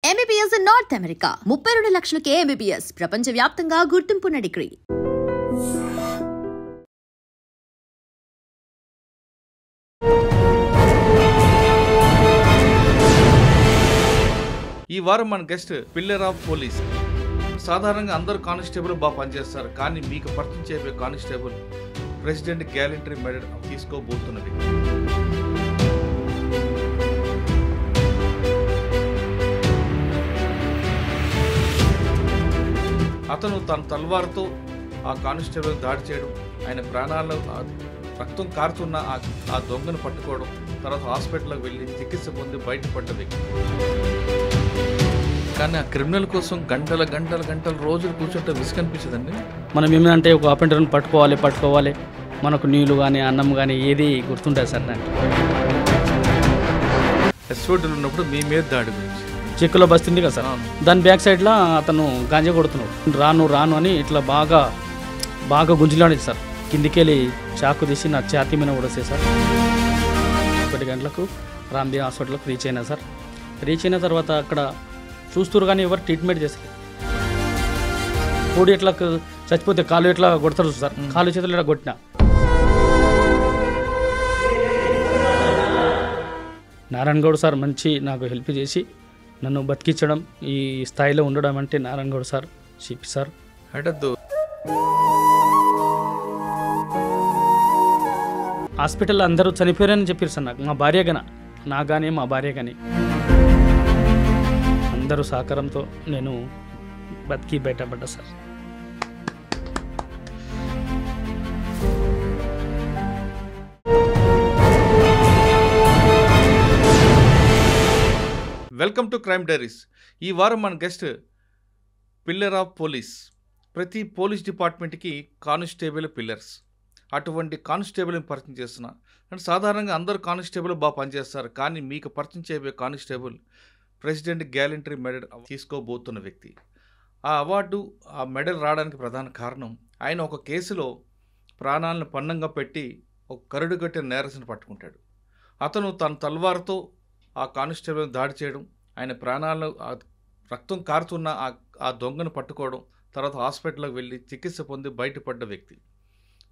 MBBS in North America. 32 లక్షలకే MBBS. ప్రపంచవ్యాప్తంగా గుర్తింపున్న degree. ఈ వారం మన గెస్ట్ పిల్లర్ ఆఫ్ పోలీస్. సాధారణంగా అందరూ కానిస్టేబుల్ బాగా పనిచేస్తారు, కానీ మీకు పరిచయం చేయబోయే కానిస్టేబుల్ ప్రెసిడెంట్ గ్యాలంటరీ మెడల్ తీసుకోబోతున్నది. అతను తన తల్వార్తో ఆ కానిస్టేబుల్ దాడి చేయడం, ఆయన ప్రాణాల్లో రక్తం కారుతున్న ఆ దొంగను పట్టుకోవడం, తర్వాత హాస్పిటల్కి వెళ్ళి చికిత్స పొంది బయటపడ్డ వ్యక్తి. కానీ ఆ క్రిమినల్ కోసం గంటల రోజులు కూర్చుంటే విసుకనిపించదండి. మనం ఏమంటే ఒక ఆపరేటర్ని పట్టుకోవాలి, మనకు నీళ్ళు కానీ అన్నం కానీ ఏది గుర్తుంటుంది సార్. నాకు ఎస్ఓటీలు ఉన్నప్పుడు మీ మీద దాడి గురించి చెక్కులో బస్తుంది కదా సార్, దాని బ్యాక్ సైడ్లో అతను గాంజా కొడుతున్నాడు. రాను అని ఇట్లా బాగా గుంజులాడేది సార్. కిందికెళ్ళి చాకు తీసి నా ఛాతీ మీద ఉడసే సార్. 1 గంటలకు రామ్దేవ్ హాస్పిటల్కి రీచ్ అయినా సార్. రీచ్ అయిన తర్వాత అక్కడ చూస్తున్నారు కానీ ఎవరు ట్రీట్మెంట్ చేస్తారు. కోడి ఎట్లా చచ్చిపోతే కాలు ఎట్లా కొడతారు సార్, కాలు చేతులు ఎట్లా కొట్టిన. నారాయణ గౌడ్ సార్ మంచి నాకు హెల్ప్ చేసి నన్ను బతికించడం, ఈ స్థాయిలో ఉండడం అంటే Narayana Goud sir, CP sir. అడద్దు హాస్పిటల్లో అందరూ చనిపోయారని చెప్పారు సార్. నాకు మా భార్య కానీ మా భార్య కానీ అందరూ సహకారంతో నేను బతికి బయటపడ్డా sir. Welcome to crime diaries. ఈ వారం మన గెస్ట్ పిల్లర్ ఆఫ్ పోలీస్. ప్రతి పోలీస్ డిపార్ట్మెంట్కి కానిస్టేబుల్ పిల్లర్స్. అటువంటి కానిస్టేబుల్ని పరిచయం చేస్తున్నా. అంటే సాధారణంగా అందరూ కానిస్టేబుల్ బాగా పనిచేస్తారు, కానీ మీకు పరిచయం చేయబోయే కానిస్టేబుల్ ప్రెసిడెంట్ గ్యాలంటరీ మెడల్ తీసుకోబోతున్న వ్యక్తి. ఆ అవార్డు, ఆ మెడల్ రావడానికి ప్రధాన కారణం ఆయన ఒక కేసులో ప్రాణాలను పన్నంగా పెట్టి ఒక కరుడుగట్టిన నేరస్తుని పట్టుకుంటాడు. అతను తన తల్వార్తో ఆ కానిస్టేబుల్ని దాడి చేయడం, ఆయన ప్రాణాలను రక్తం కారుతున్న ఆ దొంగను పట్టుకోవడం, తర్వాత హాస్పిటల్కి వెళ్ళి చికిత్స పొంది బయటపడ్డ వ్యక్తి.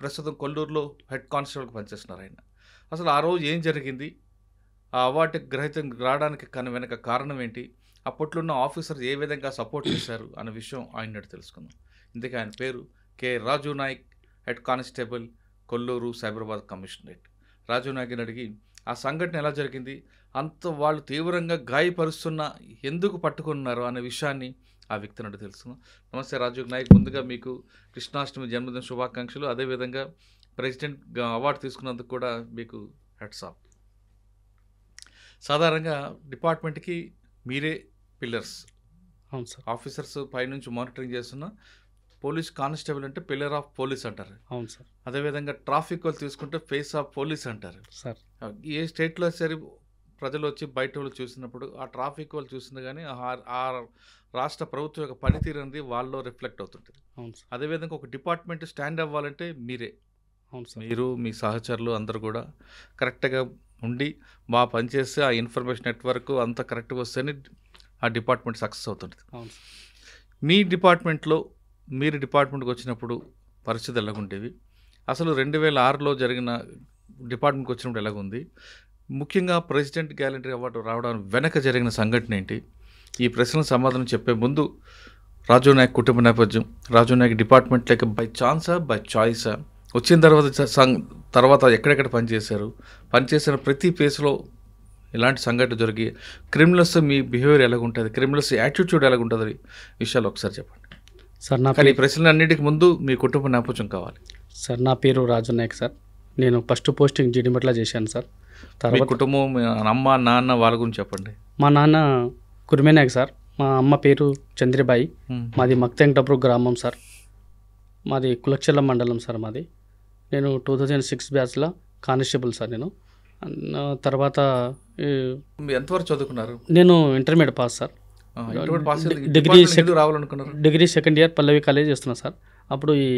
ప్రస్తుతం కొల్లూరులో హెడ్ కానిస్టేబుల్కి పనిచేస్తున్నారు ఆయన. అసలు ఆ రోజు ఏం జరిగింది, ఆ అవార్డు గ్రహీతం రావడానికి వెనక కారణం ఏంటి, అప్పట్లో ఉన్న ఆఫీసర్స్ ఏ విధంగా సపోర్ట్ చేశారు అన్న విషయం ఆయన తెలుసుకుందాం. ఇందుకే ఆయన పేరు K Raju Nayak, head constable, Kollur Cyberabad commissionerate. Raju నాయక్ని అడిగి ఆ సంఘటన ఎలా జరిగింది, అంత వాళ్ళు తీవ్రంగా గాయపరుస్తున్న ఎందుకు పట్టుకున్నారు అనే విషయాన్ని ఆ వ్యక్తి నుండి తెలుసుకుందాం. నమస్తే రాజు నాయక్, ముందుగా మీకు కృష్ణాష్టమి జన్మదిన శుభాకాంక్షలు. అదేవిధంగా ప్రెసిడెంట్ అవార్డు తీసుకున్నందుకు కూడా మీకు హెడ్స్ ఆఫ్. సాధారణంగా డిపార్ట్మెంట్కి మీరే పిల్లర్స్. అవును సార్. ఆఫీసర్స్ పైనుంచి మానిటరింగ్ చేస్తున్న పోలీస్ కానిస్టేబుల్ అంటే పిల్లర్ ఆఫ్ పోలీస్ అంటారు. అవును సార్. అదేవిధంగా ట్రాఫిక్ వాళ్ళు తీసుకుంటే ఫేస్ ఆఫ్ పోలీస్ అంటారు సార్. ఏ స్టేట్లో సరే ప్రజలు వచ్చి బయట వాళ్ళు చూసినప్పుడు ఆ ట్రాఫిక్ వాళ్ళు చూసినా కానీ ఆ రాష్ట్ర ప్రభుత్వం యొక్క పనితీరు అనేది వాళ్ళలో రిఫ్లెక్ట్ అవుతుంటుంది. అవును సార్. అదేవిధంగా ఒక డిపార్ట్మెంట్ స్టాండ్ అవ్వాలంటే మీరే. అవును సార్. మీరు మీ సహచరులు అందరూ కూడా కరెక్ట్గా ఉండి బాగా పనిచేస్తే ఆ ఇన్ఫర్మేషన్ నెట్వర్క్ అంతా కరెక్ట్గా వస్తేనే ఆ డిపార్ట్మెంట్ సక్సెస్ అవుతుంది. అవును సార్. మీ డిపార్ట్మెంట్లో మీరు డిపార్ట్మెంట్కి వచ్చినప్పుడు పరిస్థితులు ఎలాగుండేవి, అసలు 2006లో జరిగిన డిపార్ట్మెంట్కి వచ్చినప్పుడు ఎలాగుంది, ముఖ్యంగా ప్రెసిడెంట్ గ్యాలంటరీ అవార్డు రావడానికి వెనక జరిగిన సంఘటన ఏంటి, ఈ ప్రశ్నలకు సమాధానం చెప్పే ముందు రాజు నాయక్ కుటుంబ నేపథ్యం, రాజు నాయక్ డిపార్ట్మెంట్ లేక బై ఛాన్సా బై చాయిసా, వచ్చిన తర్వాత ఎక్కడెక్కడ పనిచేశారు, పనిచేసిన ప్రతి ప్లేస్లో ఇలాంటి సంఘటన జరిగి క్రిమినల్స్ మీ బిహేవియర్ ఎలాగుంటుంది, క్రిమినల్స్ యాటిట్యూడ్ ఎలాగుంటుంది విషయాలు ఒకసారి చెప్పండి సార్. కానీ ఈ ప్రశ్నలు అన్నిటికి ముందు మీ కుటుంబ నేపథ్యం కావాలి సార్. నా పేరు రాజు నాయక్ సార్. నేను ఫస్ట్ పోస్టింగ్ జీడిమెట్ల చేశాను సార్. మీ కుటుంబం, మీ అమ్మ నాన్న వాళ్ళ గురించి చెప్పండి. మా నాన్న కుర్మే నాయక్ సార్. మా అమ్మ పేరు చంద్రబాయి. మాది మక్తెంకటపురం గ్రామం సార్. మాది కులచెల్ల మండలం సార్ మాది. నేను 2006 బ్యాచ్లో కానిస్టేబుల్ సార్. నేను తర్వాత ఎంతవరకు చదువుకున్నారు? నేను intermediate pass sir. Degree second year Pallavi college చేస్తున్నా సార్. అప్పుడు ఈ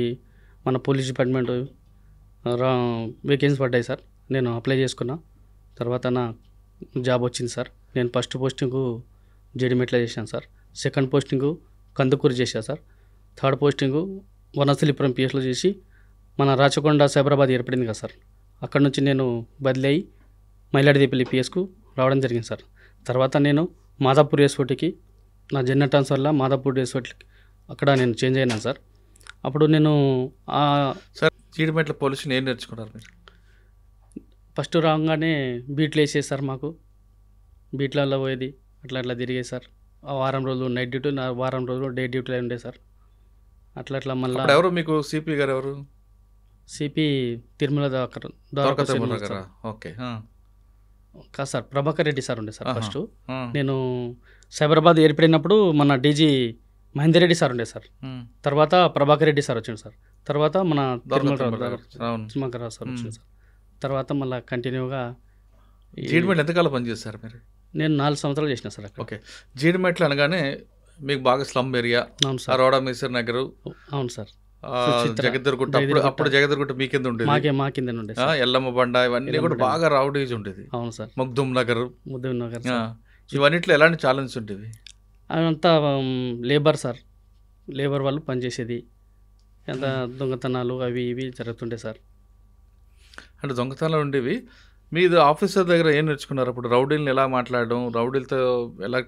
మన పోలీస్ డిపార్ట్మెంట్ వేకెన్సీ పడ్డాయి సార్. నేను అప్లై చేసుకున్నా. తర్వాత నా జాబ్ వచ్చింది సార్. నేను ఫస్ట్ పోస్టింగ్కు జేడిమెట్లో చేశాను సార్. సెకండ్ పోస్టింగు కందుకూరు చేశాను సార్. థర్డ్ పోస్టింగు వనస్థలిపురం పిఎస్లో చేసి మన రాచకొండ సైబరాబాద్ ఏర్పడింది కదా సార్, అక్కడ నుంచి నేను బదిలీ అయ్యి మైలాడిదేపల్లి పిఎస్కు రావడం జరిగింది సార్. తర్వాత నేను మాదాపూర్ ఎస్ఓటీకి నా జెండర్ ట్రాన్స్ఫర్లో మాదాపూర్ ఎస్ఓటీకి అక్కడ నేను చేంజ్ అయినాను సార్. అప్పుడు నేను సార్ జీడిమెట్ల పోలీసుని ఏం నేర్చుకున్నారు మీరు? ఫస్ట్ రాగానే బీట్లు వేసేది సార్, మాకు బీట్లలో పోయేది అట్లా తిరిగేది సార్. ఆ వారం రోజులు నైట్ డ్యూటీ, వారం రోజులు డే డ్యూటీలో ఉండే సార్. అట్లా మళ్ళీ ఎవరు మీకు సిపి గారు ఎవరు? సిపి తిరుమల గారా? ఓకే. కాదు సార్, ప్రభాకర్ రెడ్డి సార్ ఉండే సార్. ఫస్ట్ నేను సైబరాబాద్ ఏర్పడినప్పుడు మన డీజీ మహేందర్ రెడ్డి సార్ ఉండే సార్. తర్వాత ప్రభాకర్ రెడ్డి సార్ వచ్చింది సార్. తర్వాత మన తిరుమలరావు సార్ వచ్చింది సార్. తర్వాత మళ్ళీ కంటిన్యూగా జీడిమెట్లు ఎంతకాలం పనిచేస్తారు మీరు? నేను 4 సంవత్సరాలు చేసిన సార్ అక్కడ. ఓకే. జీడిమెట్లు అనగానే మీకు బాగా స్లమ్ ఏరియా. అవును సార్. రోడా మీసర్ నగర్. అవును సార్. జగద్దర్గుట్ట. అప్పుడు జగద్దర్గుట్ట మీ కింద ఉండేది. మా కింద ఉండే ఎల్లమ్మ బండ ఇవన్నీ కూడా బాగా రౌడీజ్ ఉండేది. అవును సార్. మగ్దుమ్ నగర్. నగర్ ఇవన్నిట్లో ఎలాంటి ఛాలెంజ్ ఉండేవి? అదంతా లేబర్ సార్, లేబర్ వాళ్ళు పనిచేసేది. ఎంత దొంగతనాలు అవి ఇవి జరుగుతుండే సార్. అంటే దొంగతనాలు ఉండేవి. మీరు ఆఫీసర్ దగ్గర ఏం నేర్చుకున్నారు? అప్పుడు రౌడీలను ఎలా మాట్లాడడం, రౌడీలతో ఎలా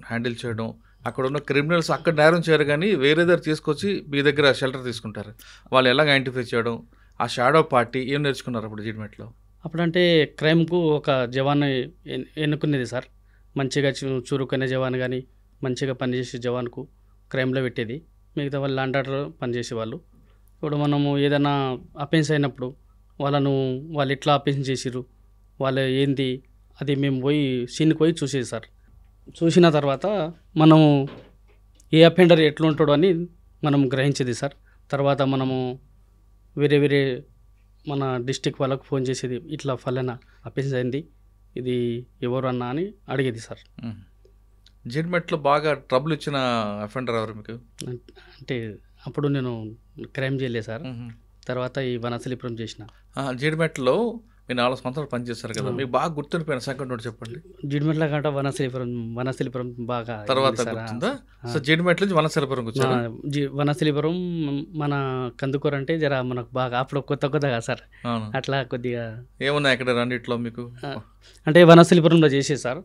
హ్యాండిల్ చేయడం, అక్కడ ఉన్న క్రిమినల్స్ అక్కడ నేరం చేయరు కానీ వేరే దగ్గర తీసుకొచ్చి మీ దగ్గర షెల్టర్ తీసుకుంటారు, వాళ్ళు ఎలా ఐడెంటిఫై చేయడం, ఆ షాడో పార్టీ ఏం నేర్చుకున్నారు అప్పుడు జీడిమెట్లో? అప్పుడంటే క్రైమ్కు ఒక జవాన్ ఎన్నుకునేది సార్. మంచిగా చురుకునే జవాన్ కానీ మంచిగా పనిచేసే జవాన్కు క్రైమ్లో పెట్టేది. మిగతా వాళ్ళు ల్యాండ్ ఆర్డర్లో పనిచేసేవాళ్ళు. ఇప్పుడు మనము ఏదైనా అఫెన్స్ అయినప్పుడు వాళ్ళు ఎట్లా అఫెన్స్ చేసిర్రు, వాళ్ళు ఏంది అది మేము పోయి సీన్కి పోయి చూసేది సార్. చూసిన తర్వాత మనము ఏ అఫెండర్ ఎట్లా ఉంటాడో అని మనం గ్రహించేది సార్. తర్వాత మనము వేరే మన డిస్టిక్ వాళ్ళకు ఫోన్ చేసేది, ఇట్లా ఫలానా అఫెన్స్ అయింది, ఇది ఎవరు అన్నా అని అడిగేది సార్. జీడిమెట్లో బాగా ట్రబుల్ ఇచ్చిన అఫెండర్ ఎవరు మీకు? అంటే అప్పుడు నేను క్రైమ్ చేయలేదు సార్. తర్వాత ఈ వనస్థలిపురం చేసిన. జీడిమెట్లో మీరు 4 సంవత్సరాలు పనిచేస్తారు కదా, మీకు బాగా గుర్తుండిపోయిన సెకండ్ నోట్ చెప్పండి. జీడిమెట్ల కంటే వనస్థలిపురం బాగా తర్వాత గుర్తుందా? సో జీడిమెట్ల నుంచి వనస్థలిపురం వచ్చారు. వనస్థలిపురం మన కందుకూరు అంటే జర మనకు బాగా అప్పుడు కొత్తగా సార్. అట్లా కొద్దిగా ఏమున్నాయి అక్కడ రెండిట్లో మీకు? అంటే వనస్థలిపురంలో చేసేది సార్.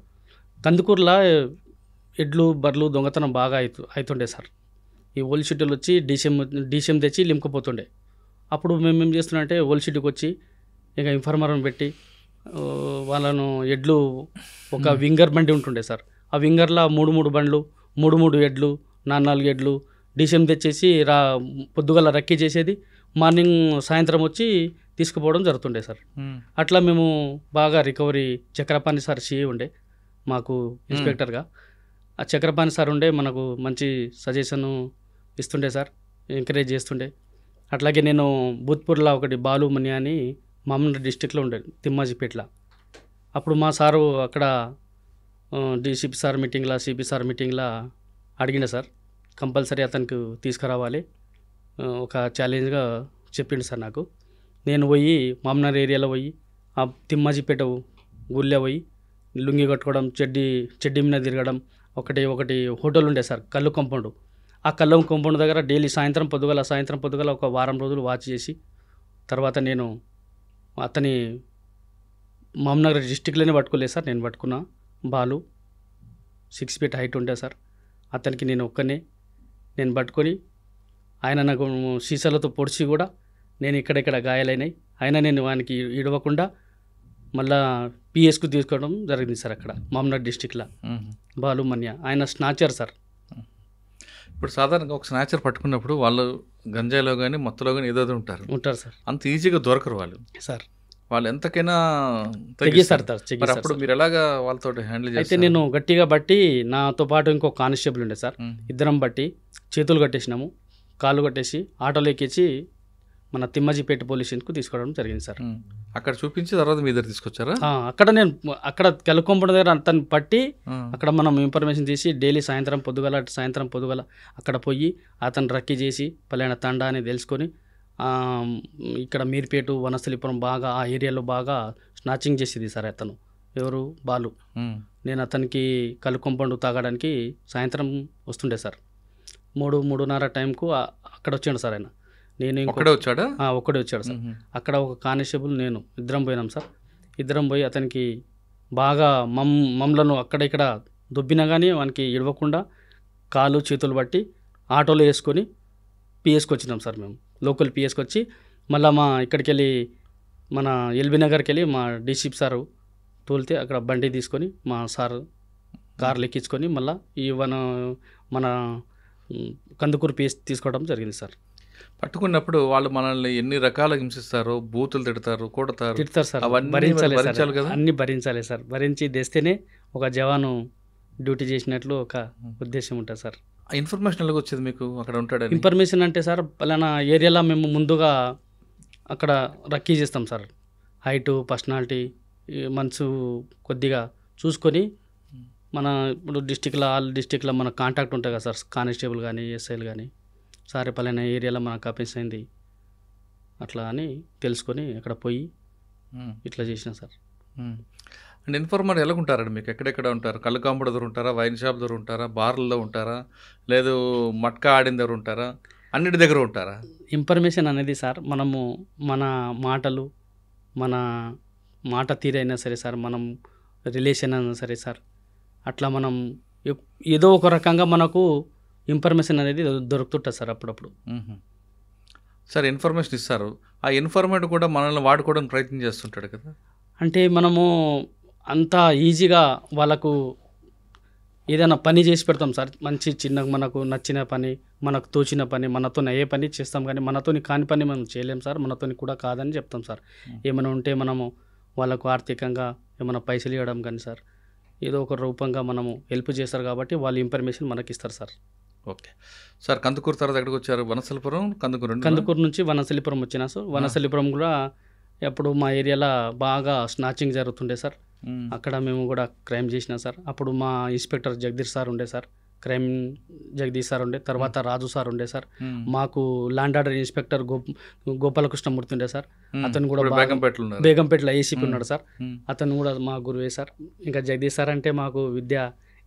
కందుకూరులో ఎడ్లు బర్రెలు దొంగతనం బాగా అవుతుండే సార్. ఈ ఓల్డ్ షీట్లు వచ్చి డీసీఎం తెచ్చి లింకపోతుండే. అప్పుడు మేము ఏం చేస్తున్నాం అంటే ఓల్డ్ షీట్కి వచ్చి ఇక ఇన్ఫార్మర్ని పెట్టి వాళ్ళను ఎడ్లు ఒక వింగర్ బండి ఉంటుండే సార్. ఆ వింగర్లో 3 బండ్లు 3 ఎడ్లు 4 ఎడ్లు డీసీఎం తెచ్చేసి పొద్దుగల రక్కీ చేసేది, మార్నింగ్ సాయంత్రం వచ్చి తీసుకుపోవడం జరుగుతుండే సార్. అట్లా మేము బాగా రికవరీ. చక్రపాణి సార్ సిఏ ఉండే మాకు ఇన్స్పెక్టర్గా. ఆ చక్రపాణి సార్ ఉండే మనకు మంచి సజెషన్ ఇస్తుండే సార్, ఎంకరేజ్ చేస్తుండే. అట్లాగే నేను భూత్పూర్లో ఒకటి బాలు మణి అని మామూలు డిస్టిక్లో ఉండేది, తిమ్మాజిపేటలో. అప్పుడు మా సారు అక్కడ డీసీపీ సార్ మీటింగ్లో సిపి సార్ మీటింగ్లో అడిగిండే సార్, కంపల్సరీ అతనికి తీసుకురావాలి, ఒక ఛాలెంజ్గా చెప్పిండు సార్ నాకు. నేను పోయి మామనర్ ఏరియాలో పోయి ఆ తిమ్మాజిపేట గుళ్ళే పోయి లుంగి కట్టుకోవడం, చెడ్డీ మీద తిరగడం. ఒకటి హోటల్ ఉండే సార్, కళ్ళు కాంపౌండ్. ఆ కళ్ళు కాంపౌండ్ దగ్గర డైలీ సాయంత్రం పొద్దుగల ఒక వారం రోజులు వాచ్ చేసి, తర్వాత నేను అతని మామనగర్ డిస్టిక్లోనే పట్టుకోలేదు సార్. నేను పట్టుకున్నా బాలు 6 feet హైట్ ఉండే సార్. అతనికి నేను పట్టుకొని ఆయన నాకు సీసాలతో పొడిచి కూడా నేను ఇక్కడెక్కడ గాయాలైనాయి, అయినా నేను వానికి ఇడవకుండా మళ్ళా పిఎస్కు తీసుకోవడం జరిగింది సార్. అక్కడ మామనగర్ డిస్టిక్లో బాలు మన్య ఆయన స్నాచర్ సార్. ఇప్పుడు సాధారణంగా ఒక స్నాచర్ పట్టుకున్నప్పుడు వాళ్ళు గంజాయిలో కానీ మత్తులో కానీ ఏదో ఉంటారు సార్. అంత ఈజీగా దొరకరు వాళ్ళు సార్. వాళ్ళు ఎంతకైనా తెగిస్తారు. అప్పుడు మీరు ఎలాగా వాళ్ళతో హ్యాండిల్ చేస్తారు? అయితే నేను గట్టిగా బట్టి, నాతో పాటు ఇంకో కానిస్టేబుల్ ఉండే సార్. ఇద్దరం బట్టి చేతులు కట్టేసినాము, కాళ్ళు కట్టేసి ఆటోలో ఎక్కించి మన తిమ్మాజిపేట పోలీస్ స్టేషన్కు తీసుకోవడం జరిగింది సార్. అక్కడ చూపించి తర్వాత మీ దగ్గర తీసుకొచ్చారా? అక్కడ కెలకొంపడ దగ్గర అతన్ని పట్టి అక్కడ మనం ఇన్ఫర్మేషన్ తీసి డైలీ సాయంత్రం పొద్దుగల అక్కడ పోయి అతను రక్కీ చేసి పలానా తండా అని తెలుసుకొని ఇక్కడ మీర్పేట వనస్థలిపురం బాగా ఆ ఏరియాలో బాగా స్నాచింగ్ చేసేది సార్ అతను. ఎవరు? బాలు. నేను అతనికి కళ్ళు కొంపండు తాగడానికి సాయంత్రం వస్తుండే సార్ 3:30 టైంకు అక్కడ వచ్చాడు సార్ ఆయన. నేను ఒక్కడే వచ్చాడా? ఒక్కడే వచ్చాడు సార్. అక్కడ ఒక కానిస్టేబుల్ నేను ఇద్దరం పోయినాం సార్. ఇద్దరం పోయి అతనికి బాగా మమ్మలను అక్కడ ఇక్కడ దొబ్బినా కానీ వానికి ఇడవకుండా కాలు చేతులు బట్టి ఆటోలో వేసుకొని పిఎస్కి వచ్చినాం సార్. మేము లోకల్ పిఎస్కి వచ్చి మళ్ళీ మా ఇక్కడికి వెళ్ళి మన ఎల్బీ నగర్కి వెళ్ళి మా డీసీపీ సారు తోలితే అక్కడ బండి తీసుకొని మా సార్ కార్లు ఎక్కించుకొని మళ్ళీ మన కందుకూరు పిఎస్ తీసుకోవడం జరిగింది సార్. పట్టుకున్నప్పుడు వాళ్ళు మనల్ని ఎన్ని రకాలుగా హింసిస్తారు, బూతులు తిడతారు సార్. అవన్నీ భరించాలి భరించాలి కదా? అన్నీ భరించాలి సార్. భరించి తెస్తేనే ఒక జవాను డ్యూటీ చేసినట్లు ఒక ఉద్దేశం ఉంటుంది సార్. ఆ ఇన్ఫర్మేషన్ ఎలాగ వచ్చేది మీకు అక్కడ ఉంటాడని? ఇన్ఫర్మేషన్ అంటే సార్ పలానా ఏరియాలో మేము ముందుగా అక్కడ రక్కీ చేస్తాం సార్. హైటు, పర్సనాలిటీ, మనసు కొద్దిగా చూసుకొని మన ఇప్పుడు ఆల్ డిస్టిక్లో మన కాంటాక్ట్ ఉంటుంది కదా సార్, కానిస్టేబుల్ కానీ ఎస్ఐలు కానీ, సార్ పలానా ఏరియాలో మనకు అఫెన్స్ అయింది అట్లా అని తెలుసుకొని అక్కడ పోయి ఇట్లా చేసిన సార్. అండ్ ఇన్ఫార్మర్ ఎలా ఉంటారండి మీకు? ఎక్కడెక్కడ ఉంటారు? కళ్ళు కాంపౌండ్ దగ్గర ఉంటారా, వైన్ షాప్ దగ్గర ఉంటారా, బార్లలో ఉంటారా, లేదు మట్కా ఆడిన దగ్గర ఉంటారా, అన్నిటి దగ్గర ఉంటారా? ఇన్ఫర్మేషన్ అనేది సార్ మనము మన మాటలు, మన మాట తీరైనా సరే సార్, మనం రిలేషన్ అయినా సరే సార్, అట్లా మనం ఏదో ఒక రకంగా మనకు ఇన్ఫర్మేషన్ అనేది దొరుకుతుంటుంది సార్ అప్పుడప్పుడు. సార్ ఇన్ఫర్మేషన్ ఇస్తారు, ఆ ఇన్ఫర్మేషన్ కూడా మనల్ని వాడుకోవడానికి ప్రయత్నం చేస్తుంటాడు కదా? అంటే మనము అంత ఈజీగా వాళ్ళకు ఏదైనా పని చేసి పెడతాం సార్. మంచి చిన్న మనకు నచ్చిన పని, మనకు తోచిన పని, మనతో ఏ పని చేస్తాం, కానీ మనతోని కాని పని మనం చేయలేం సార్. మనతోని కూడా కాదని చెప్తాం సార్. ఏమైనా ఉంటే మనము వాళ్ళకు ఆర్థికంగా ఏమైనా పైసలు ఇవ్వడం కానీ సార్, ఏదో ఒక రూపంగా మనము హెల్ప్ చేస్తారు కాబట్టి వాళ్ళు ఇన్ఫర్మేషన్ మనకి ఇస్తారు సార్. ఓకే సార్, కందుకూరు తర్వాత ఎక్కడికి వచ్చారు? వనస్థలిపురం, కందుకూరు నుంచి వనస్థలిపురం వచ్చినా సార్. వనస్థలిపురం కూడా అప్పుడు మా ఏరియాలో బాగా స్నాచింగ్ జరుగుతుండే సార్. అక్కడ మేము కూడా క్రైమ్ చేసినాం సార్. అప్పుడు మా ఇన్స్పెక్టర్ జగదీష్ సార్ ఉండే సార్, క్రైమ్ జగదీష్ సార్ ఉండే, తర్వాత రాజు సార్ ఉండే సార్. మాకు ల్యాండ్ ఆర్డర్ ఇన్స్పెక్టర్ గోపాలకృష్ణమూర్తి ఉండే సార్. అతను కూడా బేగంపేటలో ఏసీపీ ఉన్నాడు సార్. అతను కూడా మా గురువే సార్. ఇంకా జగదీష్ సార్ అంటే మాకు విద్య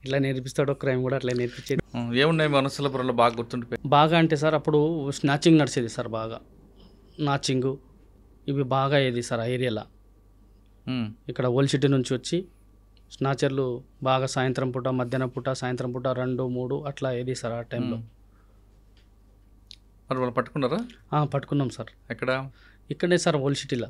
ఇట్లా నేర్పిస్తాడో, క్రైమ్ కూడా అట్లా నేర్పించేది. ఏమున్నాయి వనస్థలిపురంలో బాగా గుర్తుండిపోయి? బాగా అంటే సార్ అప్పుడు స్నాచింగ్ నడిచేది సార్. బాగా నాచింగు ఇవి బాగా అయ్యేది సార్ ఆ ఏరియాలో. ఇక్కడ ఓల్డ్ సిటీ నుంచి వచ్చి స్నాచర్లు బాగా సాయంత్రం పూట, మధ్యాహ్నం పూట, సాయంత్రం పూట 2, 3 అట్లా అయ్యేది సార్ ఆ టైంలో. మరి వాళ్ళు పట్టుకున్నారా? పట్టుకున్నాం సార్. ఎక్కడ? ఇక్కడే సార్ ఓల్డ్ సిటీలో.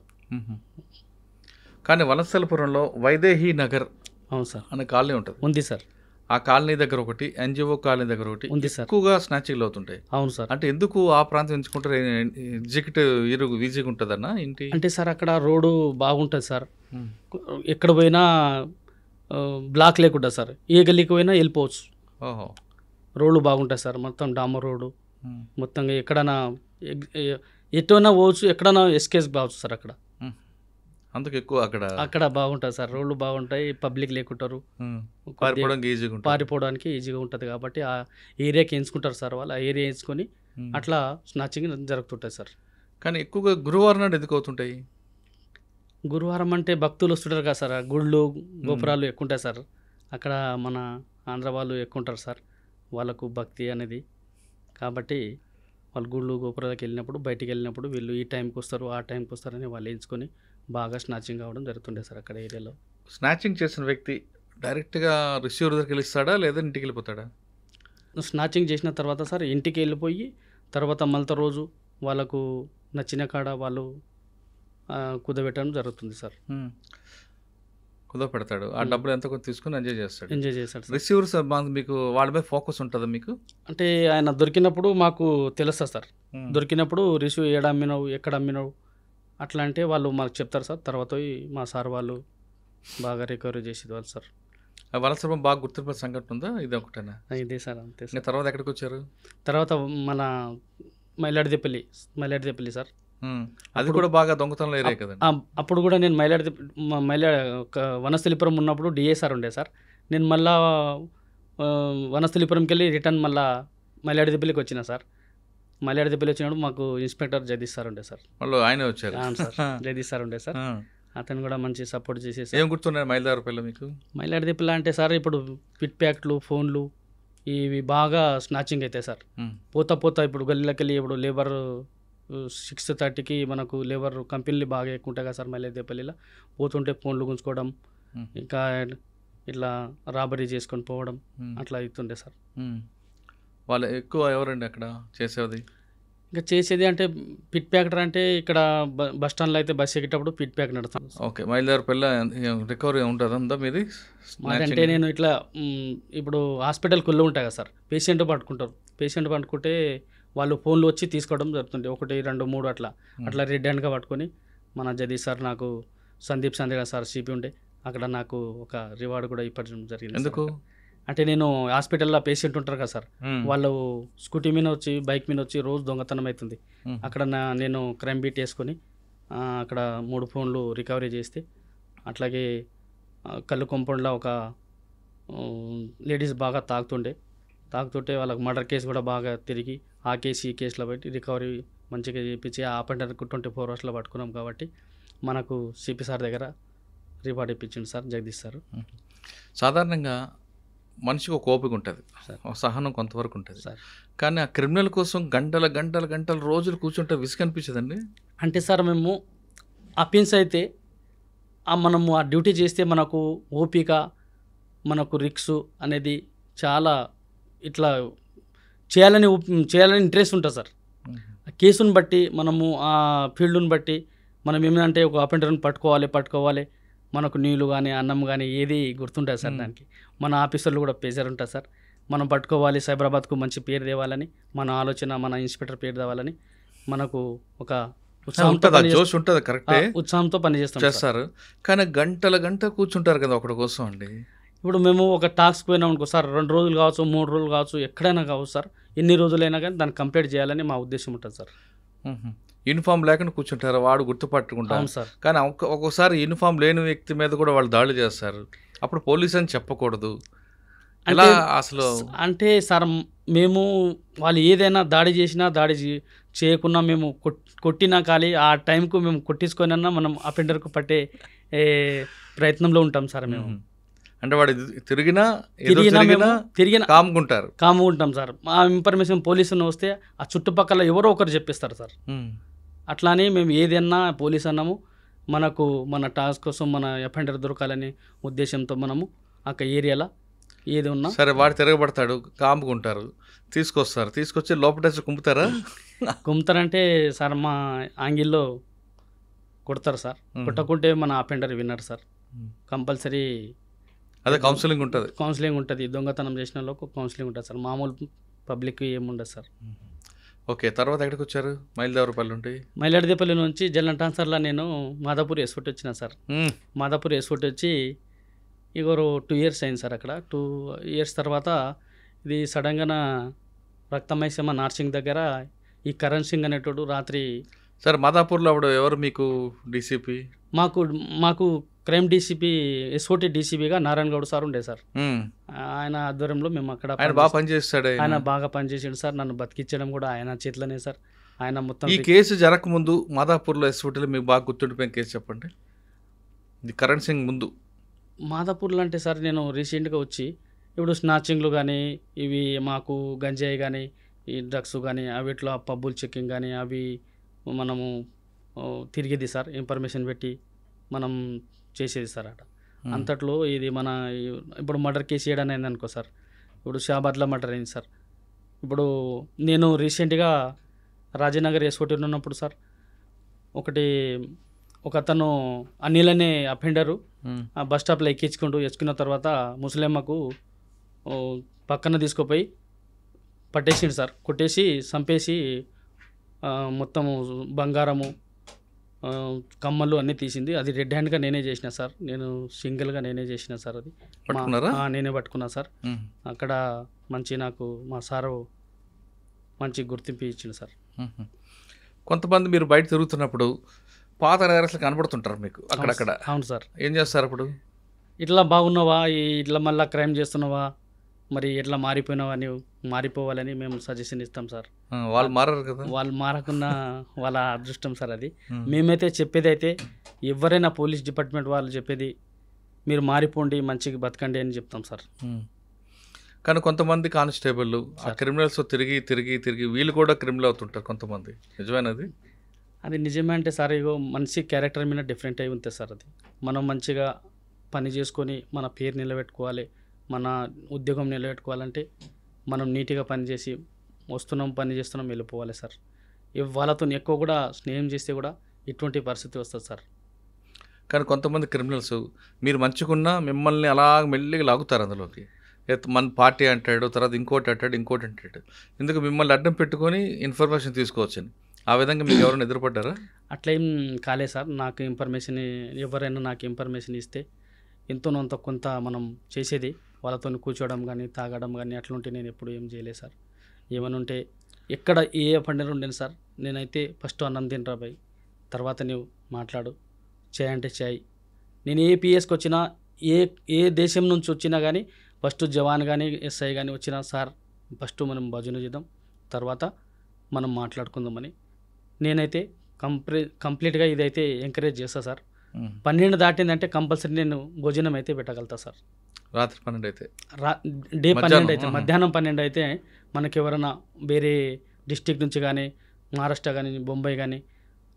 కానీ వనస్థలిపురంలో వైదేహీ నగర్ అవును సార్ అనే కాలనీ ఉంటుంది. ఉంది సార్. ఆ కాలనీ దగ్గర ఒకటి, ఎన్జిఓ కాలనీ దగ్గర ఒకటి ఉంది సార్. ఎక్కువగా స్నాచింగ్లు అవుతుంటాయి. అవును సార్. అంటే ఎందుకు ఆ ప్రాంతం ఎంచుకుంటారు? ఈజీగా ఉంటుందన్నా ఏంటి అంటే సార్ అక్కడ రోడ్డు బాగుంటుంది సార్. ఎక్కడ పోయినా బ్లాక్ లేకుండా సార్, ఏ గల్లీకి పోయినా వెళ్ళిపోవచ్చు. ఓహో, రోడ్లు బాగుంటాయి సార్. మొత్తం డామర్ రోడ్డు, మొత్తంగా ఎక్కడైనా ఎటువైనా పోవచ్చు, ఎక్కడైనా ఎస్కేస్ కావచ్చు సార్. అందుకు ఎక్కువ అక్కడ బాగుంటుంది సార్. రోడ్లు బాగుంటాయి, పబ్లిక్ లేకుంటారు, పారిపోవడానికి ఈజీగా ఉంటుంది కాబట్టి ఆ ఏరియాకి ఎంచుకుంటారు సార్ వాళ్ళు. ఆ ఏరియా ఎంచుకొని అట్లా స్నాచింగ్ జరుగుతుంటుంది సార్. కానీ ఎక్కువగా గురువారం నాడు ఎందుకు అవుతుంటాయి? గురువారం అంటే భక్తులు వస్తుంటారు కదా సార్. గుళ్ళు గోపురాలు ఎక్కువ ఉంటాయి సార్ అక్కడ. మన ఆంధ్ర వాళ్ళు ఎక్కువ ఉంటారు సార్, వాళ్ళకు భక్తి అనేది. కాబట్టి వాళ్ళు గుళ్ళు గోపురాలకు వెళ్ళినప్పుడు, బయటికి వెళ్ళినప్పుడు వీళ్ళు ఈ టైంకి వస్తారు, ఆ టైంకి వస్తారని వాళ్ళు ఎంచుకొని బాగా స్నాచింగ్ అవ్వడం జరుగుతుండే సార్ అక్కడ ఏరియాలో. స్నాచింగ్ చేసిన వ్యక్తి డైరెక్ట్గా రిసీవర్ దగ్గరికి వెళ్ళిస్తాడా లేదా ఇంటికి వెళ్ళిపోతాడా? స్నాచింగ్ చేసిన తర్వాత సార్ ఇంటికి వెళ్ళిపోయి తర్వాత మళ్ళీ రోజు వాళ్ళకు నచ్చిన కాడ వాళ్ళు కుదబెట్టడం జరుగుతుంది సార్. కుదపెడతాడు, ఆ డబ్బులు ఎంత కొంత తీసుకుని ఎంజాయ్ చేస్తాడు. రిసీవర్స్ మీకు వాళ్ళ మీద ఫోకస్ ఉంటుందా మీకు? అంటే ఆయన దొరికినప్పుడు మాకు తెలుస్తుంది సార్. దొరికినప్పుడు రిసీవ్ ఏడ అమ్మినావు, ఎక్కడ అమ్మినావు అట్లా అంటే వాళ్ళు మాకు చెప్తారు సార్. తర్వాత మా సార్ వాళ్ళు బాగా రికవరీ చేసేది వాళ్ళు సార్. వనస్థలిపురం బాగా గుర్తింపు సంఘటన ఉందా? ఇది ఒకటేనా? ఇదే సార్, అంతే సార్. తర్వాత ఎక్కడికి వచ్చారు? తర్వాత మన మైలాడిదేపల్లి సార్. అది కూడా బాగా దొంగతనంలో ఏరియా కదా. అప్పుడు కూడా నేను వనస్థలిపురం ఉన్నప్పుడు డిఏ ఉండే సార్. నేను మళ్ళా వనస్థలిపురంకి వెళ్ళి రిటర్న్ మళ్ళీ మైలాడిదేపల్లికి వచ్చిన సార్. మైలాడిదేపల్లి వచ్చినప్పుడు మాకు ఇన్స్పెక్టర్ జగదీష్ సార్ ఉండే సార్. వాళ్ళు ఆయన వచ్చారు సార్. జగదీష్ సార్ ఉండే సార్. అతను కూడా మంచి సపోర్ట్ చేసేసి ఏం గుర్తున్నాయి మైలవరపల్లి మీకు? మైలాడిదిప్పల అంటే సార్ ఇప్పుడు పిట్ ప్యాక్లు ఫోన్లు ఇవి బాగా స్నాచింగ్ అవుతాయి సార్. పోతా ఇప్పుడు గల్లీలోకి వెళ్ళి ఇప్పుడు లేబర్ 6:30కి మనకు లేబర్ కంపెనీలు బాగా ఎక్కువ ఉంటాయి కదా సార్ మైలాడిదిప్పల్లిలో. పోతుంటే ఫోన్లు గుంజుకోవడం, ఇంకా ఇట్లా రాబరీ చేసుకొని పోవడం అట్లా అవుతుండే సార్. వాళ్ళు ఎక్కువ ఎవరండి అక్కడ చేసేది? ఇంకా చేసేది అంటే పిట్ ప్యాక్టర్ అంటే ఇక్కడ బస్ స్టాండ్లో అయితే బస్ ఎక్కేటప్పుడు పిట్ ప్యాక్ నడుస్తాను. ఓకే, మైలవరపల్లి రికవరీ ఉంటుందా మీది? అంటే నేను ఇట్లా ఇప్పుడు హాస్పిటల్ కుళ్ళు ఉంటాయి కదా సార్, పేషెంట్ పట్టుకుంటారు. పేషెంట్ పట్టుకుంటే వాళ్ళు ఫోన్లు వచ్చి తీసుకోవడం జరుగుతుంది. 1, 2, 3 అట్లా రెడ్ హ్యాండ్గా పట్టుకొని మన జగదీష్ సార్, నాకు సందీప్ సందేగా సార్ సిపి ఉండే, అక్కడ నాకు ఒక రివార్డు కూడా ఇవ్వడం జరిగింది. ఎందుకు అంటే నేను హాస్పిటల్లో పేషెంట్ ఉంటారు కదా సార్, వాళ్ళు స్కూటీ మీద వచ్చి బైక్ మీద వచ్చి రోజు దొంగతనం అవుతుంది. అక్కడ నేను క్రైమ్ బీట్ వేసుకొని అక్కడ 3 ఫోన్లు రికవరీ చేస్తే, అట్లాగే కళ్ళు కాంపౌండ్లో ఒక లేడీస్ బాగా తాగుతుంటే వాళ్ళకి మర్డర్ కేసు కూడా బాగా తిరిగి ఆ కేసు ఈ కేసులో బట్టి రికవరీ మంచిగా చేయించి ఆ అపెండర్కి 24 అవర్స్లో పట్టుకున్నాం. కాబట్టి మనకు సిపి సార్ దగ్గర రివార్డ్ ఇప్పించింది సార్ జగదీష్ సార్. సాధారణంగా మనిషికి ఒక ఓపిక ఉంటుంది, సహనం కొంతవరకు ఉంటుంది సార్. కానీ ఆ క్రిమినల్ కోసం గంటలు రోజులు కూర్చుంటే విసుగు అనిపించదండి? అంటే సార్ మేము అఫెన్స్ అయితే మనము ఆ డ్యూటీ చేస్తే మనకు ఓపిక, మనకు రిక్స్ అనేది చాలా ఇట్లా చేయాలని ఇంట్రెస్ట్ ఉంటుంది సార్. ఆ కేసుని బట్టి మనము ఆ ఫీల్డ్ని బట్టి మనం ఏమంటే ఒక అఫెండర్ని పట్టుకోవాలి, మనకు నీళ్ళు కానీ అన్నం కానీ ఏది గుర్తుంటుంది సార్. దానికి మన ఆఫీసర్లు కూడా ప్రెజర్ ఉంటుంది సార్. మనం పట్టుకోవాలి, సైబరాబాద్కు మంచి పేరు తేవాలని మన ఆలోచన, మన ఇన్స్పెక్టర్ పేరు తేవాలని మనకు ఒక ఉత్సాహంతో పనిచేస్తారు. కానీ గంట కూర్చుంటారు కదా ఒకటి కోసం అండి. ఇప్పుడు మేము ఒక టాస్క్ పోయినాం అనుకో సార్, 2 రోజులు కావచ్చు, 3 రోజులు కావచ్చు, ఎక్కడైనా కావచ్చు సార్, ఎన్ని రోజులైనా కానీ దాన్ని కంప్లీట్ చేయాలని మా ఉద్దేశం ఉంటుంది సార్. యూనిఫామ్ లేకుండా కూర్చుంటారు, వాడు గుర్తుపట్టుకుంటారు సార్. కానీ ఒక్కొక్కసారి యూనిఫామ్ లేని వ్యక్తి మీద కూడా వాళ్ళు దాడి చేస్తారు. అప్పుడు పోలీస్ అని చెప్పకూడదు అలా అసలు? అంటే సార్ మేము వాళ్ళు ఏదైనా దాడి చేసినా చేయకున్నా మేము కొట్టినా కానీ ఆ టైంకు మేము కొట్టించుకొనన్నా మనం అఫెండర్కు పట్టే ప్రయత్నంలో ఉంటాం సార్. మేము అంటే వాడు తిరిగినా కాముకుంటాం సార్. ఆ ఇన్ఫర్మేషన్ పోలీసుని వస్తే ఆ చుట్టుపక్కల ఎవరో ఒకరు చెప్పిస్తారు సార్. అట్లానే మేము ఏదైనా పోలీస్ అన్నాము, మనకు మన టాస్క్ కోసం మన అఫెండర్ దొరకాలనే ఉద్దేశంతో మనము ఆ ఏరియాలో ఏది ఉన్నా సరే వాడు తిరగబడతాడు, కాముకుంటారు, తీసుకొచ్చి లోపల కుమ్ముతారంటే సార్ మా ఆంగిల్లో కొడతారు సార్. కొట్టకుంటే మన అఫెండర్ విన్నర్ సార్. కంపల్సరీ అదే కౌన్సిలింగ్ ఉంటుంది. దొంగతనం చేసిన వాళ్ళకు కౌన్సిలింగ్ ఉంటుంది సార్. మామూలు పబ్లిక్ ఏముండదు సార్. ఓకే, తర్వాత ఎక్కడికి వచ్చారు? మైలాడిదేపల్లి నుంచి జనరల్ ట్రాన్స్ఫర్లో నేను మాదాపూర్ ఎస్ఫోర్ట్ వచ్చిన సార్. మాదాపూర్ ఎస్ఫోర్ట్ వచ్చి ఇగో 2 years అయింది సార్. అక్కడ 2 years తర్వాత ఇది సడన్గా రక్తమైసమ్మ నార్సింగ్ దగ్గర ఈ కరణ్ సింగ్ అనేటోడు రాత్రి సార్ మాదాపూర్లో అప్పుడు ఎవరు మీకు డీసీపీ? మాకు క్రైమ్ డీసీపీ ఎస్ఓటీ డీసీపీగా నారాయణ గౌడ్ సార్ ఉండే సార్. ఆయన ఆధ్వర్యంలో మేము అక్కడ బాగా పనిచేస్తాడు. ఆయన బాగా పనిచేసాడు సార్. నన్ను బతికించడం కూడా ఆయన చేతిలోనే సార్. ఆయన మొత్తం ఈ కేసు జరగకముందు మాదాపూర్లో ఎస్ఓటీలో మీకు బాగా గుర్తుండిపోయిన కేసు చెప్పండి. ఇది కరణ్ సింగ్ ముందు మాదాపూర్లో అంటే సార్ నేను రీసెంట్గా వచ్చి ఇప్పుడు స్నాచింగ్లు కానీ ఇవి మాకు గంజాయి కానీ ఈ డ్రగ్స్ కానీ అవిట్లో పబ్బుల్ చెక్కింగ్ కానీ అవి మనము తిరిగేది సార్. ఇన్ఫర్మేషన్ పెట్టి మనం చేసేది సార్. అట అంతట్లో ఇది మన ఇప్పుడు మర్డర్ కేసు చేయడం అయింది అనుకో సార్. ఇప్పుడు షాబాద్లో మర్డర్ అయింది సార్. ఇప్పుడు నేను రీసెంట్గా రాజనగర్ ఎస్ఓటీ ఉన్నప్పుడు సార్ ఒక అతను అనిల్ అనే అఫెండరు ఆ బస్ స్టాప్లో ఎక్కించుకున్న తర్వాత ముసలమ్మకు పక్కన తీసుకుపోయి పట్టేసిండు సార్. కొట్టేసి చంపేసి మొత్తము బంగారము కమ్మలు అన్నీ తీసింది. అది రెడ్ హ్యాండ్గా నేనే చేసిన సార్. నేను సింగిల్గా నేనే చేసిన సార్. అది నేనే పట్టుకున్నా సార్. అక్కడ మంచి నాకు మా సారు మంచి గుర్తింపు ఇచ్చింది సార్. కొంతమంది మీరు బయట తిరుగుతున్నప్పుడు పాత నేరస్తులు కనబడుతుంటారు మీకు అక్కడక్కడ. అవును సార్. ఏం చేస్తారు అప్పుడు? ఇట్లా బాగున్నావా, ఇట్లా మళ్ళీ క్రైమ్ చేస్తున్నావా, మరి ఎట్లా మారిపోయినావని మారిపోవాలని మేము సజెషన్ ఇస్తాం సార్. వాళ్ళు మారారు కదా. వాళ్ళు మారకున్న వాళ్ళ అదృష్టం సార్ అది. మేమైతే చెప్పేది అయితే ఎవరైనా పోలీస్ డిపార్ట్మెంట్ వాళ్ళు చెప్పేది మీరు మారిపోండి, మంచిగా బతకండి అని చెప్తాం సార్. కానీ కొంతమంది కానిస్టేబుల్ ఆ క్రిమినల్స్ తిరిగి తిరిగి తిరిగి వీళ్ళు కూడా క్రిమినల్ అవుతుంటారు కొంతమంది, నిజమేనది? అది నిజమే అంటే సార్, ఇగో మనిషి క్యారెక్టర్ మీద డిఫరెంట్ అయి ఉంటుంది సార్. అది మనం మంచిగా పని చేసుకొని మన పేరు నిలబెట్టుకోవాలి, మన ఉద్యోగం నిలబెట్టుకోవాలంటే మనం నీట్గా పనిచేసి వస్తున్నాం, పని చేస్తున్నాం, వెళ్ళిపోవాలి సార్. వాళ్ళతో ఎక్కువ కూడా స్నేహం చేస్తే కూడా ఇటువంటి పరిస్థితి వస్తుంది సార్. కానీ కొంతమంది క్రిమినల్స్ మీరు మంచిగున్నా మిమ్మల్ని అలా మెల్లిగా లాగుతారు అందులోకి. మన పార్టీ అంటాడు, తర్వాత ఇంకోటి అంటాడు. ఎందుకు మిమ్మల్ని అడ్డం పెట్టుకొని ఇన్ఫర్మేషన్ తీసుకోవచ్చని. ఆ విధంగా మీకు ఎవరైనా ఎదురుపడ్డారా? అట్లా ఏం కాలేదు సార్. నాకు ఇన్ఫర్మేషన్ ఎవరైనా నాకు ఇన్ఫర్మేషన్ ఇస్తే ఎంతోనంత కొంత మనం చేసేది వాళ్ళతో కూర్చోవడం కానీ తాగడం కానీ అట్లుంటే నేను ఎప్పుడు ఏం చేయలేదు సార్. ఏమైనా ఉంటే ఎక్కడ ఏ పండుగ ఉండేది సార్, నేనైతే ఫస్ట్ అన్నం తినరా బాయ్, తర్వాత నువ్వు మాట్లాడు, చేయి అంటే చేయి. నేను ఏ పిఎస్కి వచ్చినా ఏ దేశం నుంచి వచ్చినా కానీ ఫస్ట్ జవాన్ కానీ ఎస్ఐ కానీ వచ్చినా సార్ ఫస్ట్ మనం భజన చేద్దాం, తర్వాత మనం మాట్లాడుకుందామని నేనైతే కంప్లీట్గా ఇదైతే ఎంకరేజ్ చేస్తా సార్. 12 దాటిందంటే కంపల్సరీ నేను భోజనం అయితే పెట్టగలుగుతా సార్. రాత్రి 12 అయితే డే 12 అయితే మధ్యాహ్నం 12 అయితే మనకి ఎవరైనా వేరే డిస్టిక్ నుంచి కానీ మహారాష్ట్ర కానీ బొంబాయి కానీ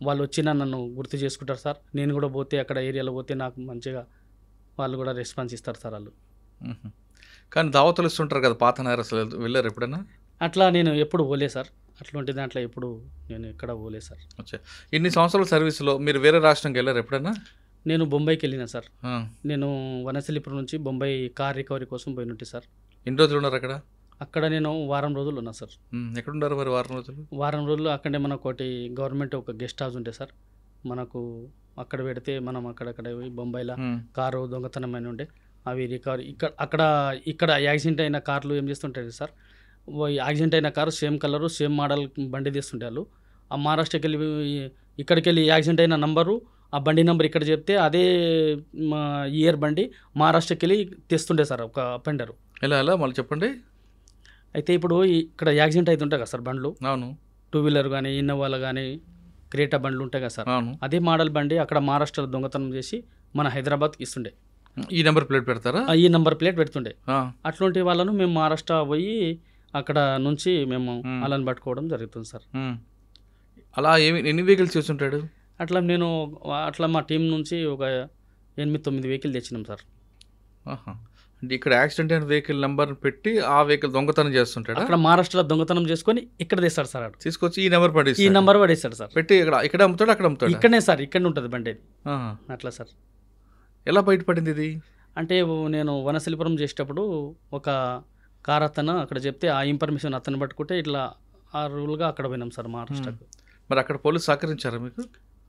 వాళ్ళు వచ్చినా నన్ను గుర్తు చేసుకుంటారు సార్. నేను కూడా పోతే అక్కడ ఏరియాలో పోతే నాకు మంచిగా వాళ్ళు కూడా రెస్పాన్స్ ఇస్తారు సార్ వాళ్ళు. కానీ దావతులు ఇస్తుంటారు కదా పాత నేరస్తులు, వెళ్ళారు ఎప్పుడైనా? అట్లా నేను ఎప్పుడు పోలే సార్, అట్లాంటి దాంట్లో ఎప్పుడు నేను ఎక్కడ పోలే సార్. ఇన్ని సంవత్సరాల సర్వీస్లో మీరు వేరే రాష్ట్రంకి వెళ్ళారు ఎప్పుడైనా? నేను బొంబాయికి వెళ్ళినా సార్. నేను వనస్థలిపురం నుంచి బొంబాయి కార్ రికవరీ కోసం పోయినట్టు సార్. ఎన్ని రోజులు ఉన్నారు అక్కడ? అక్కడ నేను వారం రోజులు ఉన్నా సార్. ఎక్కడున్నారు మరి వారం రోజులు? వారం రోజులు అక్కడే మనకు ఒకటి గవర్నమెంట్ ఒక గెస్ట్ హౌస్ ఉంటే సార్, మనకు అక్కడ పెడితే మనం అక్కడక్కడ బొంబాయిలో కారు దొంగతనమైన ఉండే అవి రికవరీ ఇక్కడ యాక్సిడెంట్ అయిన కార్లు ఏం చేస్తుంటాయి సార్, యాక్సిడెంట్ అయిన car same colour same model బండి తీస్తుంటే వాళ్ళు ఆ మహారాష్ట్రకి వెళ్ళి ఇక్కడికి వెళ్ళి యాక్సిడెంట్ అయిన నంబరు ఆ బండి నెంబర్ ఇక్కడ చెప్తే అదే ఇయర్ బండి మహారాష్ట్రకి వెళ్ళి తెస్తుండే సార్ ఒక పెండరు. ఎలా మళ్ళీ చెప్పండి. అయితే ఇప్పుడు ఇక్కడ యాక్సిడెంట్ అవుతుంటాయి కదా సార్ బండ్లు, అవును, 2 వీలర్ కానీ ఇన్నోవాలు కానీ క్రేటా బండ్లు ఉంటాయి కదా సార్, అవును, అదే మోడల్ బండి అక్కడ మహారాష్ట్రలో దొంగతనం చేసి మన హైదరాబాద్కి ఇస్తుండే. ఈ నెంబర్ ప్లేట్ పెడతారా? ఈ నెంబర్ ప్లేట్ పెడుతుండే. అట్లాంటి వాళ్ళను మేము మహారాష్ట్ర పోయి అక్కడ నుంచి మేము వాళ్ళని పట్టుకోవడం జరుగుతుంది సార్. అలా ఎన్ని వెహికల్స్ చూస్తుంటాడు? అట్లా మా టీం నుంచి ఒక 8-9 వెహికల్ తెచ్చినాం సార్. అంటే ఇక్కడ యాక్సిడెంట్ అయిన వెహికల్ నెంబర్ పెట్టి ఆ వెహికల్ దొంగతనం చేస్తుంటాడు. అక్కడ మహారాష్ట్రలో దొంగతనం చేసుకొని ఇక్కడ తెస్తాడు సార్. తీసుకొచ్చి ఈ నెంబర్ పడేసి ఈ నెంబర్ పడేస్తాడు సార్. పెట్టి ఇక్కడ అమ్ముతాడు, అక్కడ అమ్ముతాడు. ఇక్కడనే సార్, ఇక్కడ ఉంటుంది బండి. అట్లా సార్. ఎలా బయటపడింది ఇది? అంటే నేను వనశలిపురం చేసేటప్పుడు ఒక కార్ అతను అక్కడ చెప్తే ఆ ఇన్ఫర్మేషన్ అతను పట్టుకుంటే ఇట్లా ఆ రూల్గా అక్కడ పోయినాం సార్ మహారాష్ట్రకు. మరి అక్కడ పోలీసు సహకరించారా మీకు?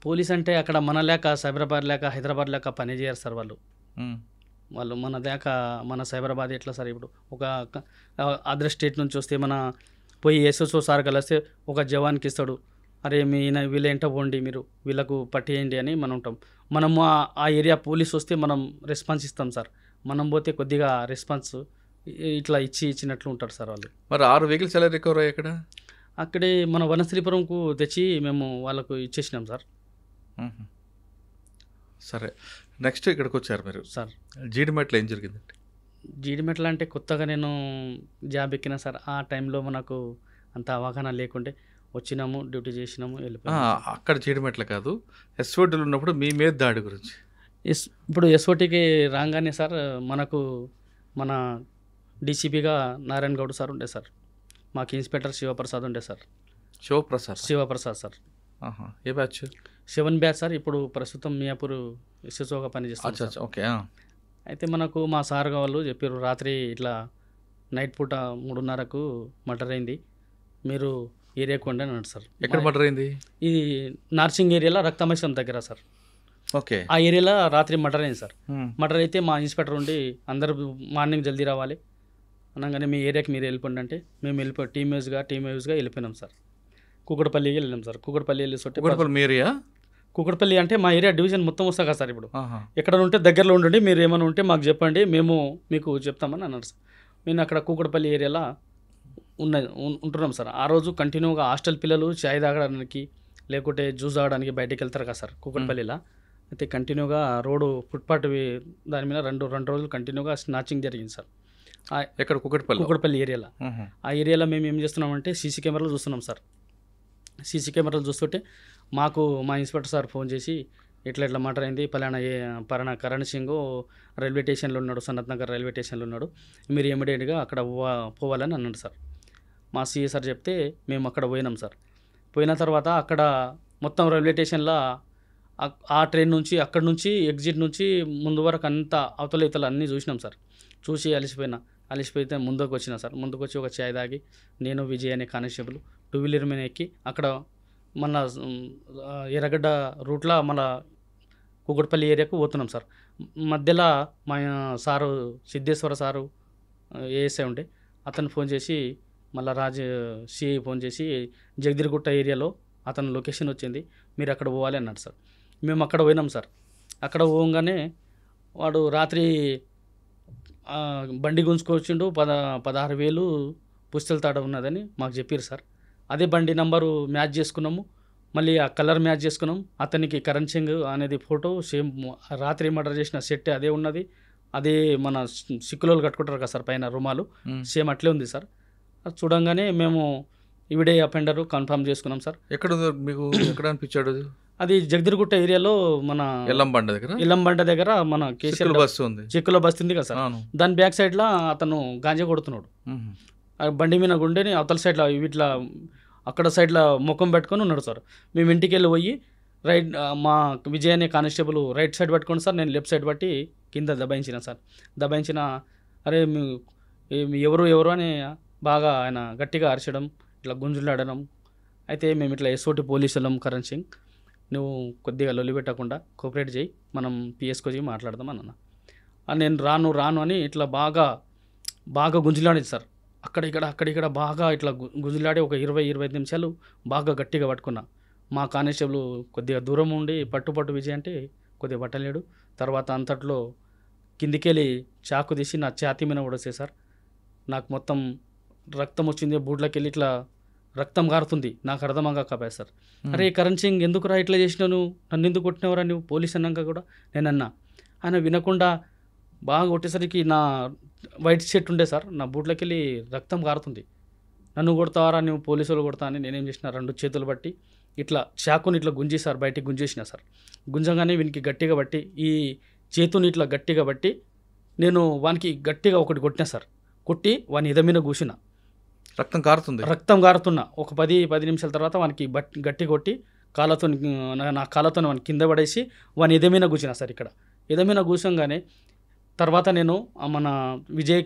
పోలీస్ అంటే అక్కడ మన లేక సైబరాబాద్ లేక హైదరాబాద్ లేక పని చేయరు సార్ వాళ్ళు. మన లేక మన సైబరాబాద్ ఎట్లా సార్, ఇప్పుడు ఒక అదర్ స్టేట్ నుంచి వస్తే మన పోయి ఎస్ఎస్ఓ సార్ కలిస్తే ఒక జవాన్కి ఇస్తాడు, అరే వీళ్ళ ఎంట పోండి, మీరు వీళ్ళకు పట్టేయండి అని మనం ఉంటాం. మనము ఆ ఏరియా పోలీస్ వస్తే మనం రెస్పాన్స్ ఇస్తాం సార్. మనం పోతే కొద్దిగా రెస్పాన్స్ ఇట్లా ఇచ్చినట్లు ఉంటారు సార్ వాళ్ళు. మరి 6 వెహికల్స్ ఎలా రికవర్ అయ్యాయి? అక్కడే మన వనశ్రీపురంకు తెచ్చి మేము వాళ్ళకు ఇచ్చేసినాం సార్. సరే, నెక్స్ట్ ఇక్కడికి వచ్చారు మీరు సార్. జీడిమెట్లో ఏం జరిగిందండి? జీడిమెట్ల అంటే కొత్తగా నేను జాబ్ ఎక్కినా సార్. ఆ టైంలో మనకు అంత అవగాహన లేకుంటే వచ్చినాము, డ్యూటీ చేసినాము, వెళ్ళిపోయాము. అక్కడ జీడిమెట్ల కాదు, ఎస్ఓటీలు ఉన్నప్పుడు మీ మీద దాడి గురించి. ఇప్పుడు ఎస్ఓటీకి రాగానే సార్ మనకు మన డీసీపీగా నారాయణ గౌడ్ సార్ ఉండే సార్, మాకు ఇన్స్పెక్టర్ శివప్రసాద్ ఉండే సార్. శివప్రసాద్ సార్. ఏ బ్యాచ్? 7 batch sir. ఇప్పుడు ప్రస్తుతం మియాపూర్ ఎస్ఎస్ఓగా పనిచేస్తాను. ఓకే. అయితే మనకు మా సార్ వాళ్ళు చెప్పారు, రాత్రి ఇట్లా నైట్ పూట 3:30కు మర్డర్ అయింది, మీరు ఏరియాకు కొండి అని అన్నాడు సార్. ఎక్కడ మర్డర్ అయింది? ఇది నార్సింగ్ ఏరియాలో రక్తమైసం దగ్గర సార్. ఓకే. ఆ ఏరియాలో రాత్రి మర్డర్ అయింది సార్. మర్డర్ అయితే మా ఇన్స్పెక్టర్ ఉండి అందరూ మార్నింగ్ జల్దీ రావాలి అనగానే మీ ఏరియాకి మీరు వెళ్ళిపోండి అంటే మేము వెళ్ళిపోయి టీమ్ వైజ్గా వెళ్ళిపోయినాం సార్. కూకట్పల్లికి వెళ్ళినాం సార్. కూకట్పల్లి కూకట్పల్లి అంటే మా ఏరియా డివిజన్ మొత్తం వస్తా కదా సార్. ఇప్పుడు ఎక్కడ ఉంటే దగ్గరలో ఉండండి, మీరు ఏమైనా ఉంటే మాకు చెప్పండి, మేము మీకు చెప్తామని అన్నారు సార్. నేను అక్కడ కూకట్పల్లి ఏరియాలో ఉంటున్నాం సార్. ఆ రోజు కంటిన్యూగా హాస్టల్ పిల్లలు చాయ్ తాగడానికి లేకుంటే జ్యూస్ తాగడానికి బయటికి వెళ్తారు కదా సార్ కూకట్పల్లిలో. అయితే కంటిన్యూగా రోడ్డు ఫుట్పాత్ దాని మీద రెండు రోజులు కంటిన్యూగా స్నాచింగ్ జరిగింది సార్. ఎక్కడ కూకట్పల్లి ఏరియాలో. ఆ ఏరియాలో మేము ఏం చేస్తున్నామంటే సీసీ కెమెరాలు చూస్తున్నాం సార్. సీసీ కెమెరాలు చూస్తుంటే మాకు మా ఇన్స్పెక్టర్ సార్ ఫోన్ చేసి ఇట్లా మాట అయింది, పలానా కరణ్ సింగ్ రైల్వే స్టేషన్లో ఉన్నాడు, సనత్ నగర్ రైల్వే స్టేషన్లో ఉన్నాడు, మీరు ఇమీడియట్గా అక్కడ పోవాలని అన్నాడు సార్. మా సిఏ సార్ చెప్తే మేము అక్కడ పోయినాం సార్. పోయిన తర్వాత అక్కడ మొత్తం రైల్వే స్టేషన్లో ఆ ట్రైన్ నుంచి అక్కడ నుంచి ఎగ్జిట్ నుంచి ముందు వరకు అంతా అవతల ఇతలు అన్నీ చూసినాం సార్. చూసి అలిసిపోయితే ముందుకు వచ్చిన సార్. ముందుకు వచ్చి ఒక చాయ్ తాగి నేను విజయ్ అనే కానిస్టేబుల్ 2 వీలర్ మీద ఎక్కి అక్కడ మన ఎర్రగడ్డ రూట్లో మన కూకట్పల్లి ఏరియాకు పోతున్నాం సార్. మధ్యలో మా సారు సిద్ధేశ్వర సారు ఏఎస్ఐ ఉండే అతను ఫోన్ చేసి మళ్ళీ సిఐ ఫోన్ చేసి జగదిరిగుట్ట ఏరియాలో అతను లొకేషన్ వచ్చింది, మీరు అక్కడ పోవాలి అన్నాడు సార్. మేము అక్కడ పోయినాం సార్. అక్కడ పోగానే వాడు రాత్రి బండి గుంజుకొచ్చిండు, 16,000 పుస్తల తాట ఉన్నదని మాకు చెప్పారు సార్. అదే బండి నంబరు మ్యాచ్ చేసుకున్నాము, మళ్ళీ ఆ కలర్ మ్యాచ్ చేసుకున్నాం. అతనికి కరణ్ సింగ్ అనేది ఫోటో సేమ్ రాత్రి మర్డర్ చేసిన సెట్ అదే ఉన్నది. అదే మన సిక్కులోలు కట్టుకుంటారు కదా సార్ పైన రుమాలు, సేమ్ అట్లే ఉంది సార్. అది చూడంగానే మేము ఇవిడే అపెండరు కన్ఫర్మ్ చేసుకున్నాం సార్. ఎక్కడ అనిపించాడు? అది జగదిరిగుట్ట ఏరియాలో మన ఇల్లంబండ దగ్గర మన కేసీఆర్ చెక్కులో బస్ ఉంది కదా సార్, దాని బ్యాక్ సైడ్లో అతను గాంజా కొడుతున్నాడు. బండి మీద గుండెని అవతల సైడ్లో వీటిలో అక్కడ సైడ్లో ముఖం పెట్టుకొని ఉన్నాడు సార్. మేము ఇంటికి వెళ్ళి పోయి రైట్ మా విజయ్ అనే కానిస్టేబుల్ రైట్ సైడ్ పట్టుకోండి సార్, నేను లెఫ్ట్ సైడ్ పట్టి కింద దబాయించిన సార్. దబాయించిన అరే ఎవరు అని బాగా ఆయన గట్టిగా అరచడం, ఇట్లా గుంజులాడడం. అయితే మేము ఇట్లా ఎస్ఓటి పోలీసులం, కరణ్ సింగ్ నువ్వు కొద్దిగా లొల్లి పెట్టకుండా కోఆపరేట్ చేయి, మనం పిఎస్కి వచ్చి మాట్లాడదాం అన్న. నేను రాను అని ఇట్లా బాగా గుంజులాడేది సార్. అక్కడిక్కడ బాగా ఇట్లా గుంజులాడి ఒక 20-25 నిమిషాలు బాగా గట్టిగా పట్టుకున్నా. మా కానిస్టేబుల్ కొద్దిగా దూరం ఉండి పట్టు విజయ్ అంటే కొద్దిగా పట్టలేడు. తర్వాత అంతట్లో కిందికెళ్ళి చాకు తీసి నా ఛాతీ మీద ఉడసే సార్. నాకు మొత్తం రక్తం వచ్చింది, బూట్లోకి వెళ్ళి ఇట్లా రక్తం కారుతుంది. నాకు అర్థంగా కాపాయి సార్. అరే కరణ్ సింగ్ ఎందుకురా ఇట్లా చేసినావు, నన్ను ఎందుకు కొట్టినవరా నువ్వు పోలీస్ అన్నాక కూడా నేనన్నా. ఆయన వినకుండా బాగా కొట్టేసరికి నా వైట్ షర్ట్ ఉండే సార్, నా బూట్లోకి వెళ్ళి రక్తం కారుతుంది. నన్ను కొడతావారా నువ్వు, పోలీసు వాళ్ళు కొడతా అని నేనేం చేసిన 2 చేతులు బట్టి ఇట్లా చాకుని ఇట్లా గుంజి సార్ బయటికి గుంజేసిన సార్. గుంజంగానే వీనికి గట్టిగా బట్టి ఈ చేతుని ఇట్లా గట్టిగా బట్టి నేను వానికి గట్టిగా ఒకటి కొట్టినా సార్. కొట్టి వాని ఎదమీన కూసిన రక్తం కారుతున్నా. ఒక 10 నిమిషాల తర్వాత వానికి గట్టి కొట్టి నా కాళ్ళతో వాని కింద పడేసి వాని ఎదమీన కూర్చున్నా సార్. ఇక్కడ ఎదమీన కూర్చోగానే తర్వాత నేను మన విజయ్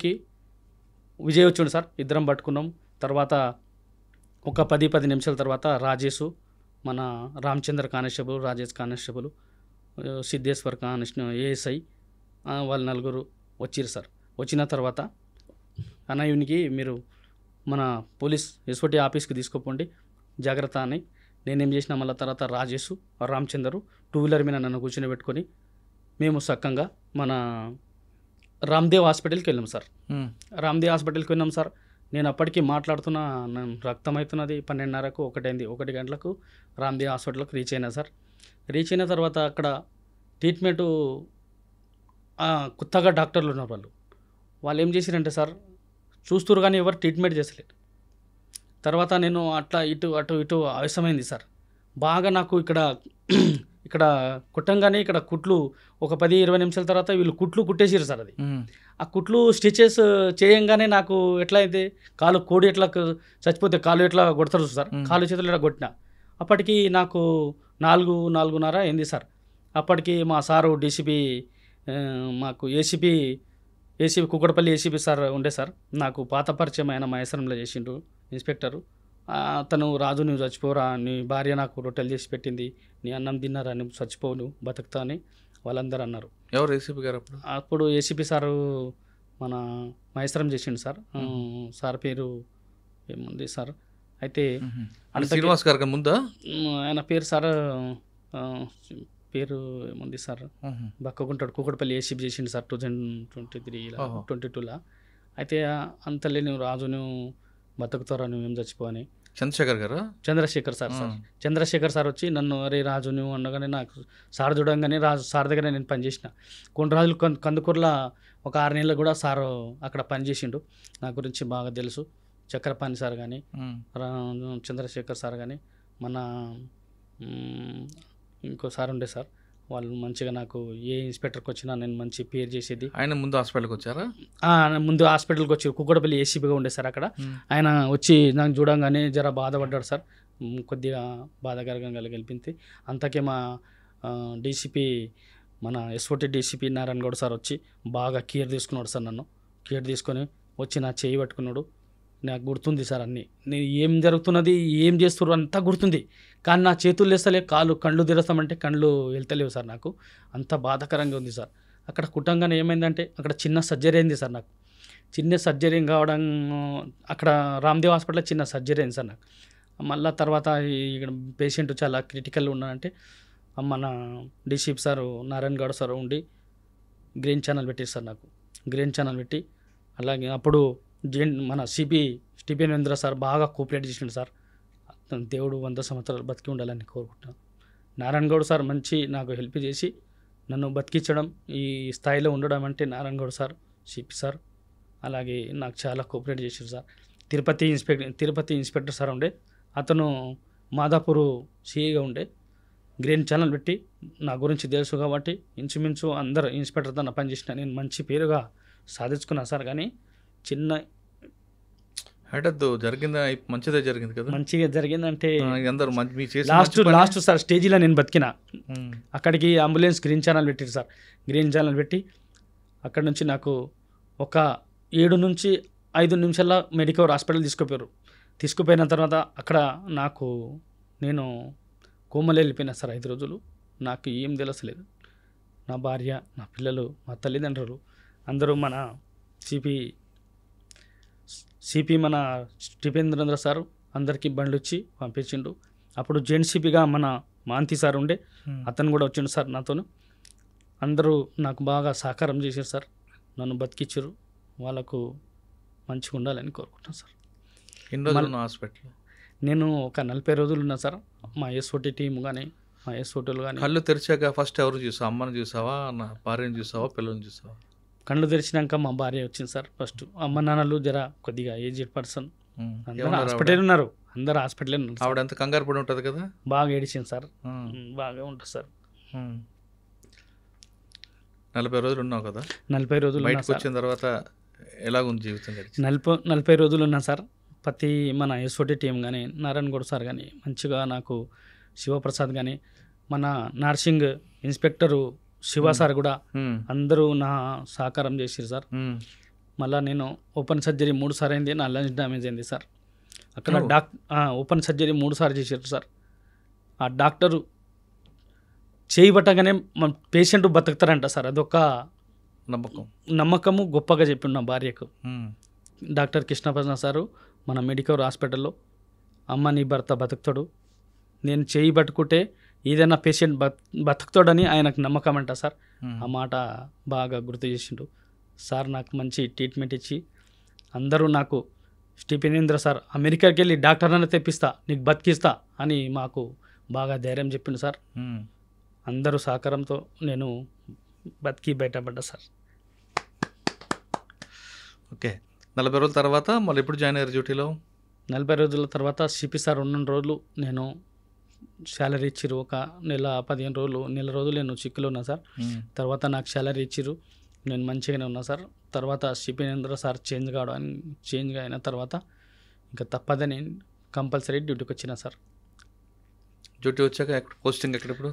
వచ్చిండు సార్, ఇద్దరం పట్టుకున్నాం. తర్వాత ఒక 10 నిమిషాల తర్వాత రాజేష్, మన Ramachandra constable, Rajesh constable, Siddheshwar ASI వాళ్ళు 4 వచ్చిరు సార్. వచ్చిన తర్వాత అన్నయ్యనికి మీరు మన పోలీస్ ఎస్ఓటి ఆఫీస్కి తీసుకోపోండి జాగ్రత్త అని నేనేం చేసిన. మళ్ళీ తర్వాత రాజేష్, రామచందరు 2 వీలర్ మీద నన్ను కూర్చొని పెట్టుకొని మేము చక్కగా మన రామ్దేవ్ హాస్పిటల్కి వెళ్ళాం సార్. రామ్దేవ్ హాస్పిటల్కి వెళ్ళాం సార్. నేను అప్పటికి మాట్లాడుతున్నా, రక్తం అవుతున్నది. 12:30కు 1 గంటలకు రామ్దేవ్ హాస్పిటల్కి రీచ్ అయినా సార్. రీచ్ అయిన తర్వాత అక్కడ ట్రీట్మెంటు కొత్తగా డాక్టర్లు ఉన్నారు. వాళ్ళు ఏం చేశారంటే సార్, చూస్తురు కానీ ఎవరు ట్రీట్మెంట్ చేసలేరు. తర్వాత నేను అట్లా ఇటు ఆవేశమైంది సార్. బాగా నాకు ఇక్కడ కుట్టంగానే ఇక్కడ కుట్లు ఒక 10-20 నిమిషాల తర్వాత వీళ్ళు కుట్లు కుట్టేసారు సార్. అది ఆ కుట్లు స్టిచెస్ చేయంగానే నాకు ఎట్లా అయితే కాలు కోడి ఎట్లా చచ్చిపోతే కాలు ఎట్లా కొడతారు సార్, కాలు చేతులు ఎట్లా కొట్టిన. అప్పటికి నాకు 4:30 అయింది సార్. అప్పటికి మా సారు డీసీపీ, మాకు ఏసీపీ కూకట్పల్లి ఏసీపీ సార్ ఉండే సార్. నాకు పాత పరిచయం ఆయన మహేశ్వరంలో చేసిండు ఇన్స్పెక్టరు. అతను రాజు నువ్వు చచ్చిపోరా, నీ భార్య నాకు రొట్టెలు చేసి పెట్టింది, నీ అన్నం తిన్నారా, నువ్వు చచ్చిపోవు, నువ్వు బతుకుతా అని వాళ్ళందరూ అన్నారు. ఎవరు ఏసీపీ గారు? అప్పుడు ఏసీపీ సారు మన మహేశ్వరం చేసిండు సార్. సార్ పేరు ఏముంది సార్, అయితే శ్రీనివాస్ గారు ముందా ఆయన పేరు సార్, పేరు ఏముంది సార్, బక్కగుంటాడు. కూకట్పల్లి ఏసీపీ చేసిండు సార్ 2023-22లో. అయితే అంతలే నువ్వు రాజు నువ్వు బతుకుతారా నువ్వేం చచ్చిపోని చంద్రశేఖర్ గారు చంద్రశేఖర్ సార్ చంద్రశేఖర్ సార్ వచ్చి నన్ను అరే రాజు నువ్వు అనగానే నాకు సార్ చూడంగానే రాజు సార్ దగ్గర నేను పనిచేసిన కొన్ని రోజులు కందుకూరులో ఒక 6 నెలలు కూడా సార్ అక్కడ పనిచేసిండు. నా గురించి బాగా తెలుసు. చక్రపాణి సార్ కానీ చంద్రశేఖర్ సార్ కానీ మన ఇంకో సార్ ఉండే సార్, వాళ్ళు మంచిగా నాకు ఏ ఇన్స్పెక్టర్కి వచ్చినా నేను మంచి పేరు చేసేది. ఆయన ముందు హాస్పిటల్కి వచ్చారా? ముందు హాస్పిటల్కి వచ్చి కుక్కడపల్లి ఏసీపీగా ఉండే సార్ అక్కడ. ఆయన వచ్చి నాకు చూడంగానే జర బాధపడ్డాడు సార్, కొద్దిగా బాధాకరంగా కలిపింది. అంతకే మా డీసీపీ మన SOT DCP Narayana Goud sir వచ్చి బాగా కేర్ తీసుకున్నాడు సార్. నన్ను కేర్ తీసుకొని వచ్చి నా చేయి పట్టుకున్నాడు. నాకు గుర్తుంది సార్ అన్నీ, నేను ఏం జరుగుతున్నది ఏం చేస్తున్నారు అంతా గుర్తుంది. కానీ నా చేతులు లేస్తలే, కళ్ళు తెరుస్తామంటే కళ్ళు వెళ్తలేవు సార్. నాకు అంత బాధాకరంగా ఉంది సార్. అక్కడ కుట్టంగానే ఏమైందంటే అక్కడ చిన్న సర్జరీ అయింది సార్. నాకు చిన్న సర్జరీ కావడం అక్కడ రామ్దేవ్ హాస్పిటల్లో చిన్న సర్జరీ అయింది సార్ నాకు. మళ్ళీ తర్వాత ఇక్కడ పేషెంట్ చాలా క్రిటికల్ ఉన్నాడంటే మన DCP sir Narayana Goud sir ఉండి గ్రీన్ ఛానల్ పెట్టారు సార్. నాకు గ్రీన్ ఛానల్ పెట్టి అలాగే అప్పుడు మన సిపి స్టీఫెన్ సార్ బాగా కోఆపరేట్ చేసిండు సార్. దేవుడు 100 సంవత్సరాలు బతికి ఉండాలని కోరుకుంటున్నాను. నారాయణ గౌడ్ సార్ మంచి నాకు హెల్ప్ చేసి నన్ను బతికించడం, ఈ స్థాయిలో ఉండడం అంటే Narayana Goud sir, CP sir అలాగే నాకు చాలా కోఆపరేట్ చేశారు సార్. తిరుపతి ఇన్స్పెక్టర్ సార్ ఉండే, అతను మాదాపూర్ సిఐగా ఉండే. గ్రీన్ ఛానల్ పెట్టి నా గురించి తెలుసు కాబట్టి ఇంచుమించు అందరు ఇన్స్పెక్టర్తో నా పనిచేసిన నేను మంచి పేరుగా సాధించుకున్నా సార్. కానీ చిన్న జరిగిందా? మంచిదే జరిగింది కదా? మంచిగా జరిగిందంటే లాస్ట్ సార్ స్టేజీలో నేను బతికిన. అక్కడికి అంబులెన్స్ గ్రీన్ ఛానల్ పెట్టారు సార్. గ్రీన్ ఛానల్ పెట్టి అక్కడ నుంచి నాకు ఒక 7 నుంచి 5 నిమిషాల్లో మెడికవర్ హాస్పిటల్ తీసుకుపోయిన తర్వాత అక్కడ నేను కోమలు వెళ్ళిపోయినా సార్ 5 రోజులు. నాకు ఏం తెలుసలేదు. నా భార్య, నా పిల్లలు, మా తల్లిదండ్రులు అందరూ మన సిపి మన స్టీఫెన్ సార్ అందరికీ బండ్లు ఇచ్చి పంపించిండు. అప్పుడు జెంట్ సిపిగా మన మాంతి సార్ ఉండే, అతను కూడా వచ్చిండు సార్ నాతోను. అందరూ నాకు బాగా సహకారం చేశారు సార్, నన్ను బతికిచ్చారు. వాళ్ళకు మంచిగా ఉండాలని కోరుకుంటాను సార్. ఎన్ని రోజులు హాస్పిటల్? నేను ఒక 40 రోజులు ఉన్నా సార్. మా ఎస్ఓటీ టీం కానీ మా ఎస్ఓటీలు కానీ. కళ్ళు తెరిచాక ఫస్ట్ ఎవరు చూసావు? అమ్మని చూసావా, నా భార్యను చూసావా, పిల్లల్ని చూసావా? కళ్ళు తెరిచినాక మా భార్య వచ్చింది సార్ ఫస్ట్. అమ్మ నాన్నలు జర కొద్దిగా ఏజ్డ్ పర్సన్, అందరూ హాస్పిటల్ ఉన్నారు. ఆవిడ ఎంత కంగారు పడి ఉంటుంది కదా? బాగా ఏడిచింది సార్. బాగా ఉంటుంది సార్. 40 రోజులు ఉన్నావు కదా? 40 రోజులు బయటకు వచ్చిన తర్వాత ఎలాగుంది జీవితం? 40 రోజులు ఉన్నా సార్. ప్రతి మన ఎస్ఓటీ టీం కానీ నారాయణ గౌడ్ సార్ కానీ మంచిగా నాకు, శివప్రసాద్ కానీ మన నర్సింగ్ ఇన్స్పెక్టరు శివ సార్ కూడా అందరూ నా సహకారం చేసారు సార్. మళ్ళీ నేను ఓపెన్ సర్జరీ 3 సార్లు అయింది. నా లంగ్స్ డ్యామేజ్ అయింది సార్. అక్కడ ఓపెన్ సర్జరీ 3 సార్లు చేశారు సార్. ఆ డాక్టరు చేయబట్టగానే మన పేషెంట్ బతుకుతారంట సార్. అదొక నమ్మకము గొప్పగా చెప్పిండు నా భార్యకు. డాక్టర్ కృష్ణప్రసాద్ సారు మన మెడికవర్ హాస్పిటల్లో, అమ్మ నీ భర్త బతుకుతాడు, నేను చేయి పట్టుకుంటే ఏదైనా పేషెంట్ బతుకుతాడని ఆయనకు నమ్మకం అంట సార్. ఆ మాట బాగా గుర్తు చేసిండు సార్. నాకు మంచి ట్రీట్మెంట్ ఇచ్చి అందరూ నాకు స్టీఫెన్ సార్ అమెరికాకి వెళ్ళి డాక్టర్ అన్న తెప్పిస్తా, నీకు బతికిస్తా అని మాకు బాగా ధైర్యం చెప్పిండు సార్. అందరూ సహకారంతో నేను బతికి బయటపడ్డా సార్. ఓకే, 40 రోజుల తర్వాత మళ్ళీ ఎప్పుడు జాయిన్ అయ్యారు డ్యూటీలో? 40 రోజుల తర్వాత సిపి సార్ ఉన్న రోజులు నేను శాలరీ ఇచ్చిర్రు. ఒక నెల 15 రోజులు, నెల రోజులు నేను చిక్కులో ఉన్నా సార్. తర్వాత నాకు శాలరీ ఇచ్చిర్రు, నేను మంచిగానే ఉన్నా సార్. తర్వాత స్టీఫెన్ సార్ చేంజ్ అయిన తర్వాత ఇంకా తప్పదని కంపల్సరీ డ్యూటీకి వచ్చిన సార్. డ్యూటీ వచ్చాక పోస్టింగ్ ఎక్కడప్పుడు?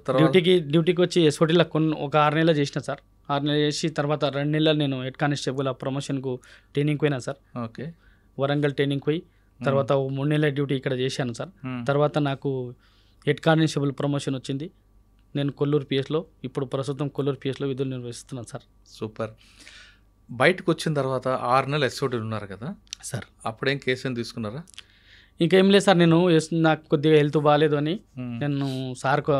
డ్యూటీకి వచ్చి ఎస్ఓటీలో ఒక 6 నెలలు చేసిన సార్. 6 నెలలు చేసి తర్వాత 2 నెలలు నేను హెడ్ కానిస్టేబుల్ ప్రమోషన్కు ట్రైనింగ్ పోయినా సార్. ఓకే, వరంగల్ ట్రైనింగ్ పోయి తర్వాత 3 నెలల డ్యూటీ ఇక్కడ చేశాను సార్. తర్వాత నాకు హెడ్ కానిస్టేబుల్ ప్రమోషన్ వచ్చింది. నేను కొల్లూరు పిఎస్లో, ఇప్పుడు ప్రస్తుతం కొల్లూరు పిఎస్లో విధులు నిర్వహిస్తున్నాను సార్. సూపర్. బయటకు వచ్చిన తర్వాత 6 నెలలు ఎస్ఓటీలు ఉన్నారు కదా సార్, అప్పుడేం కేసు ఏం తీసుకున్నారా? ఇంకేం లేదు సార్. నాకు కొద్దిగా హెల్త్ బాగాలేదు అని నేను సార్కు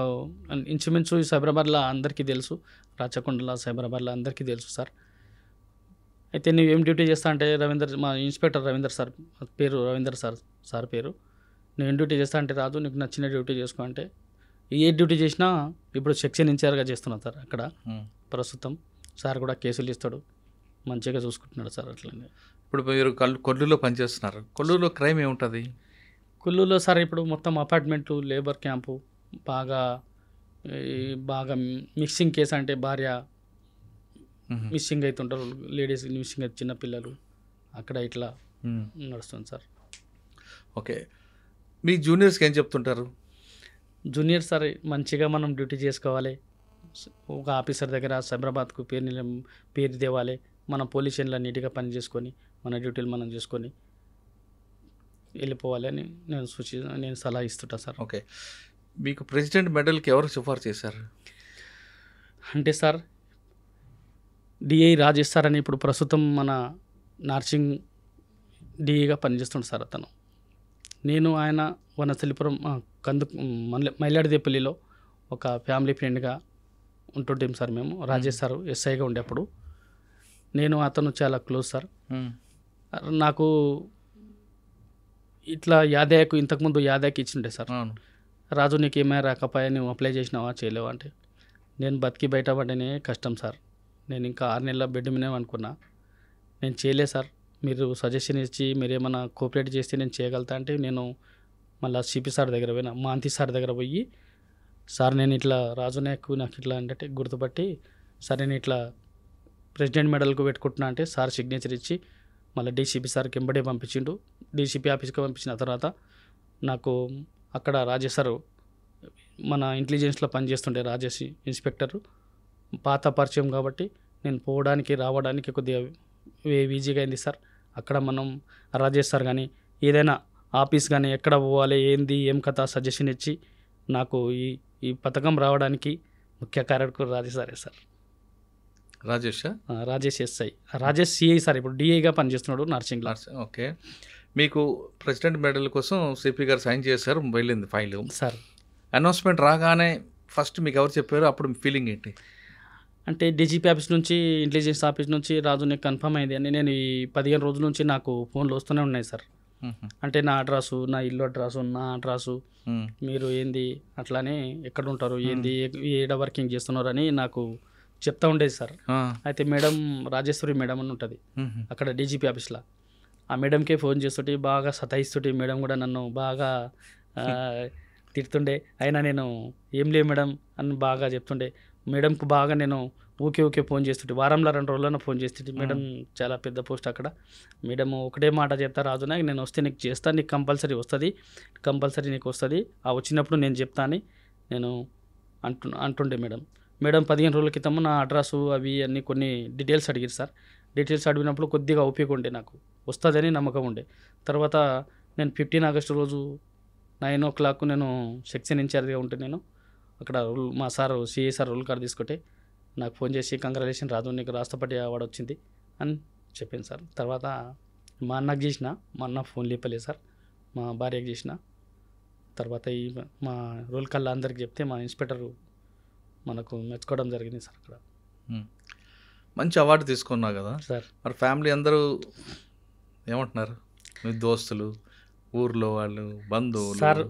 ఇంచుమించు సైబరాబాద్లో అందరికీ తెలుసు, రాచకొండలో సైబరాబాద్లో అందరికీ తెలుసు సార్. అయితే నువ్వేం డ్యూటీ చేస్తా అంటే రవీందర్, మా ఇన్స్పెక్టర్ రవీందర్ సార్ పేరు, రవీందర్ సార్ పేరు. నువ్వేం డ్యూటీ చేస్తా అంటే రాజు నీకు నచ్చిన డ్యూటీ చేసుకో అంటే ఏ డ్యూటీ చేసినా ఇప్పుడు సెక్షన్ ఇన్ఛార్జ్గా చేస్తున్నాను సార్ అక్కడ ప్రస్తుతం. సార్ కూడా కేసులు ఇస్తాడు, మంచిగా చూసుకుంటున్నాడు సార్. అట్లనే ఇప్పుడు మీరు కొల్లూరులో పనిచేస్తున్నారు. కొల్లూరులో క్రైమ్ ఏముంటుంది? కొల్లూరులో సార్ ఇప్పుడు మొత్తం అపార్ట్మెంట్లు, లేబర్ క్యాంపు, బాగా మిక్సింగ్ కేసు అంటే భార్య మిస్సింగ్ అవుతుంటారు, లేడీస్ మిస్సింగ్ అయితే చిన్నపిల్లలు, అక్కడ ఇట్లా నడుస్తుంది సార్. ఓకే, మీ జూనియర్స్కి ఏం చెప్తుంటారు? జూనియర్ సార్ మంచిగా మనం డ్యూటీ చేసుకోవాలి, ఒక ఆఫీసర్ దగ్గర సైబరాబాద్కు పేరు తేవాలి, మన పోలీస్ స్టేషన్లో నీట్గా పని చేసుకొని మన డ్యూటీలు మనం చేసుకొని వెళ్ళిపోవాలి అని నేను సలహా ఇస్తుంటా సార్. ఓకే, మీకు ప్రెసిడెంట్ మెడల్కి ఎవరు సిఫార్సు చేశారు? అంటే సార్ డిఐ రాజేష్ సార్ అని ఇప్పుడు ప్రస్తుతం మన నార్సింగ్ డిఐగా పనిచేస్తుండు సార్ అతను. నేను ఆయన వనస్థలిపురం మైలాడిదేపల్లిలో ఒక ఫ్యామిలీ ఫ్రెండ్గా ఉంటుంటాం సార్ మేము. రాజేష్ సార్ ఎస్ఐగా ఉండేప్పుడు నేను అతను చాలా క్లోజ్ సార్. నాకు ఇట్లా యాదయ్యకు ఇంతకుముందు యాదయ్యకి ఇచ్చిండే సార్, రాజు నీకు ఏమైనా రాకపోయా, నువ్వు అప్లై చేసినావా చేయలేవా అంటే, నేను బతికి బయటపడనే కష్టం సార్, నేను ఇంకా 6 నెలల బెడ్ మీదే అనుకున్నా, నేను చేయలేదు సార్, మీరు సజెషన్ ఇచ్చి మీరు ఏమైనా కోఆపరేట్ చేస్తే నేను చేయగలుగుతా అంటే నేను మళ్ళీ సిపి సార్ దగ్గర పోయినా, మాంతి సార్ దగ్గర పోయి, సార్ నేను ఇట్లా రాజు నాకు ఇట్లా అంటే గుర్తుపట్టి, సార్ నేను ఇట్లా ప్రెసిడెంట్ మెడల్కు పెట్టుకుంటున్నా అంటే సార్ సిగ్నేచర్ ఇచ్చి మళ్ళీ డీసీపీ సార్కి ఎంబడే పంపించిండు. డీసీపీ ఆఫీస్కి పంపించిన తర్వాత నాకు అక్కడ రాజేష్ సార్ మన ఇంటెలిజెన్స్లో పనిచేస్తుండే రాజేష్ ఇన్స్పెక్టరు పాత పరిచయం కాబట్టి నేను పోవడానికి రావడానికి కొద్దిగా ఈజీగా అయింది సార్. అక్కడ మనం రాజేష్ సార్ కానీ ఏదైనా ఆఫీస్ కానీ ఎక్కడ పోవాలి ఏంది ఏం కథ సజెషన్ ఇచ్చి నాకు ఈ పథకం రావడానికి ముఖ్య కారకుడు రాజేష్ సారే sir. Rajesh SI, Rajesh CI sir ఇప్పుడు డిఐగా పనిచేస్తున్నాడు నార్సింగ్లో. ఓకే, మీకు ప్రెసిడెంట్ మెడల్ కోసం సిపి గారు సైన్ చేశారు, వెళ్ళింది ఫైల్ సార్. అనౌన్స్మెంట్ రాగానే ఫస్ట్ మీకు ఎవరు చెప్పారు, అప్పుడు ఫీలింగ్ ఏంటి? అంటే డీజీపీ ఆఫీస్ నుంచి ఇంటెలిజెన్స్ ఆఫీస్ నుంచి రాజు నీకు కన్ఫర్మ్ అయింది అని నేను ఈ 15 రోజుల నుంచి నాకు ఫోన్లు వస్తూనే ఉన్నాయి సార్. అంటే నా అడ్రస్సు, నా ఇల్లు అడ్రస్సు, నా అడ్రస్సు, మీరు ఏంది అట్లానే ఎక్కడ ఉంటారు ఏంది ఏడ వర్కింగ్ చేస్తున్నారు అని నాకు చెప్తా ఉండేది సార్. అయితే మేడం రాజేశ్వరి మేడం అని ఉంటుంది అక్కడ డీజీపీ ఆఫీస్లో, ఆ మేడంకే ఫోన్ చేస్తుంటే బాగా సతాయిస్తుంటే మేడం కూడా నన్ను బాగా తిడుతుండే. అయినా నేను ఏం లేదు మేడం అని బాగా చెప్తుండే. మేడంకు బాగా నేను ఊకే ఫోన్ చేస్తుంటే, వారంలో 2 రోజులైనా ఫోన్ చేస్తుంటే. మేడం చాలా పెద్ద పోస్ట్ అక్కడ. మేడం ఒకటే మాట చెప్తా, రాజునా నేను వస్తే నీకు చేస్తాను, నీకు కంపల్సరీ వస్తుంది, కంపల్సరీ నీకు వస్తుంది, ఆ వచ్చినప్పుడు నేను చెప్తా అని నేను అంటుండే మేడం. మేడం 15 రోజుల క్రితం నా అడ్రస్సు అవి అన్నీ కొన్ని డీటెయిల్స్ అడిగారు సార్. డీటెయిల్స్ అడిగినప్పుడు కొద్దిగా ఓపిక ఉండే, నాకు వస్తుందని నమ్మకం ఉండే. తర్వాత నేను 15 ఆగస్టు రోజు 9 o'clock నేను సెక్షన్ ఇన్ఛార్జ్గా ఉంటే నేను అక్కడ మా sir CI sir rule card తీసుకుంటే నాకు ఫోన్ చేసి కంగ్రాచులేషన్ రాజు నీకు రాష్ట్రపతి అవార్డు వచ్చింది అని చెప్పింది సార్. తర్వాత మా అన్నకు చేసిన, మా అన్న ఫోన్ లేపలేదు సార్, మా భార్యకు చేసిన. తర్వాత మా రూల్ కల్లా అందరికి చెప్తే మా ఇన్స్పెక్టర్ మనకు మెచ్చుకోవడం జరిగింది సార్. అక్కడ మంచి అవార్డు తీసుకున్నావు కదా సార్. మరి ఫ్యామిలీ అందరూ ఏమంటున్నారు, మీ దోస్తులు, ఊర్లో వాళ్ళు, బంధువులు? సార్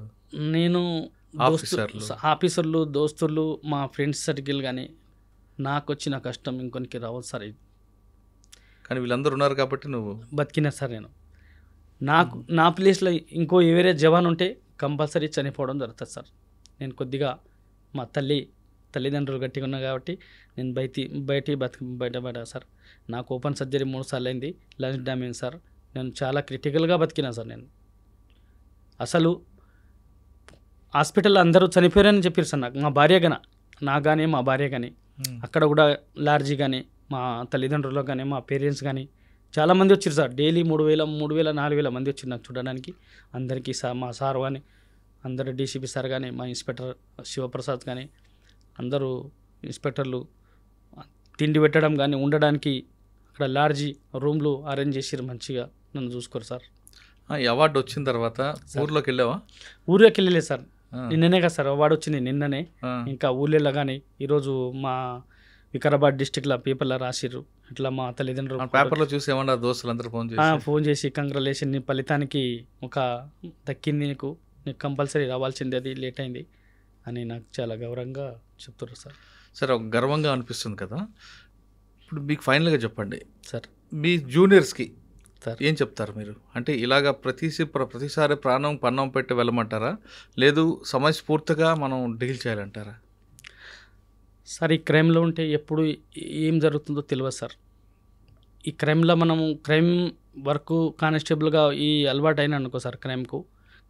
నేను ఆఫీసర్లు, దోస్తులు, మా ఫ్రెండ్స్ సర్కిల్ కానీ నాకు వచ్చిన కష్టం ఇంకొనికి రావచ్చు సార్. కానీ వీళ్ళందరూ ఉన్నారు కాబట్టి నువ్వు బతికినా సార్. నేను నా ప్లేస్లో ఇంకో వేరే జవాన్ ఉంటే కంపల్సరీ చనిపోవడం జరుగుతుంది సార్. నేను కొద్దిగా మా తల్లిదండ్రులు గట్టిగా ఉన్నా కాబట్టి నేను బయటపడా సార్. నాకు ఓపెన్ సర్జరీ 3 సార్లు అయింది, లంగ్స్ డ్యామేజ్ సార్. నేను చాలా క్రిటికల్గా బతికినా సార్. నేను అసలు హాస్పిటల్లో అందరూ చనిపోయారని చెప్పారు సార్ నాకు, మా భార్య కానీ మా భార్య కానీ. అక్కడ కూడా లార్జీ కానీ మా తల్లిదండ్రులకు కానీ మా పేరెంట్స్ కానీ చాలామంది వచ్చారు సార్. డైలీ 3,000, 4,000 మంది వచ్చారు నాకు చూడడానికి. అందరికీ మా సార్ కానీ, అందరు డీసీపీ సార్ కానీ, మా ఇన్స్పెక్టర్ శివప్రసాద్ కానీ, అందరూ ఇన్స్పెక్టర్లు తిండి పెట్టడం కానీ ఉండడానికి అక్కడ లార్జీ రూమ్లు అరేంజ్ చేసారు, మంచిగా నన్ను చూసుకోరు సార్. ఈ అవార్డు వచ్చిన తర్వాత ఊర్లోకి వెళ్ళావా? ఊర్లోకి వెళ్ళలేదు సార్, నిన్ననే కదా సార్ అవార్డు వచ్చింది, నిన్ననే. ఇంకా ఊళ్ళో కానీ ఈరోజు మా వికారాబాద్ డిస్టిక్లో పేపర్లో రాసిర్రు. ఇట్లా మా తల్లిదండ్రులు పేపర్లో చూసి ఏమన్నా దోస్తులందరూ ఫోన్ చేసి కంగ్రాలేషన్, నీ ఫలితానికి ఒక దక్కింది, నీకు కంపల్సరీ రావాల్సింది, అది లేట్ అయింది అని నాకు చాలా గౌరవంగా చెప్తారు సార్. సరే, ఒక గర్వంగా అనిపిస్తుంది కదా. ఇప్పుడు మీకు ఫైనల్గా చెప్పండి సార్, మీ జూనియర్స్కి సార్ ఏం చెప్తారు మీరు? అంటే ఇలాగ ప్రతిసారి ప్రాణం పన్నం పెట్టి వెళ్ళమంటారా, లేదు సమయస్ఫూర్తిగా మనం డీల్ చేయాలంటారా? సార్, ఈ క్రైమ్లో ఉంటే ఎప్పుడు ఏం జరుగుతుందో తెలియదు సార్. ఈ క్రైమ్లో మనము క్రైమ్ వర్క్ కానిస్టేబుల్గా ఈ అలవాటు అయినా అనుకో సార్,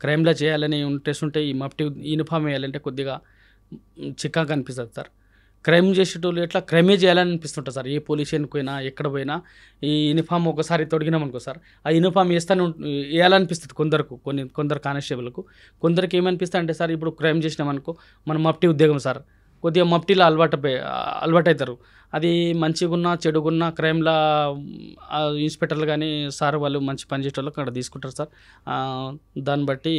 క్రైమ్లో చేయాలని ఇంట్రెస్ట్ ఉంటే ఈ మఫ్టీ యూనిఫామ్ వేయాలంటే కొద్దిగా చిక్కాగా అనిపిస్తుంది సార్. క్రైమ్ చేసేటోళ్ళు ఎట్లా క్రైమే చేయాలని అనిపిస్తుంటుంది సార్. ఏ పోలీస్ స్టేషన్కి పోయినా ఎక్కడ పోయినా ఈ యూనిఫామ్ ఒకసారి తొడిగినాం అనుకో సార్, ఆ యూనిఫామ్ వేయాలనిపిస్తుంది కొందరు కానిస్టేబుల్కు. కొందరికి ఏమనిపిస్తుంది అంటే సార్, ఇప్పుడు క్రైమ్ చేసినామనుకో మనం మఫ్టీ ఉద్యోగం సార్, కొద్దిగా మఫ్టీలో అలవాటు అవుతారు. అది మంచిగున్నా చెడుగున్నా క్రైమ్లో ఇన్స్పెక్టర్లు కానీ సార్ వాళ్ళు మంచి పని చేసేటోళ్ళకి అక్కడ తీసుకుంటారు సార్. దాన్ని బట్టి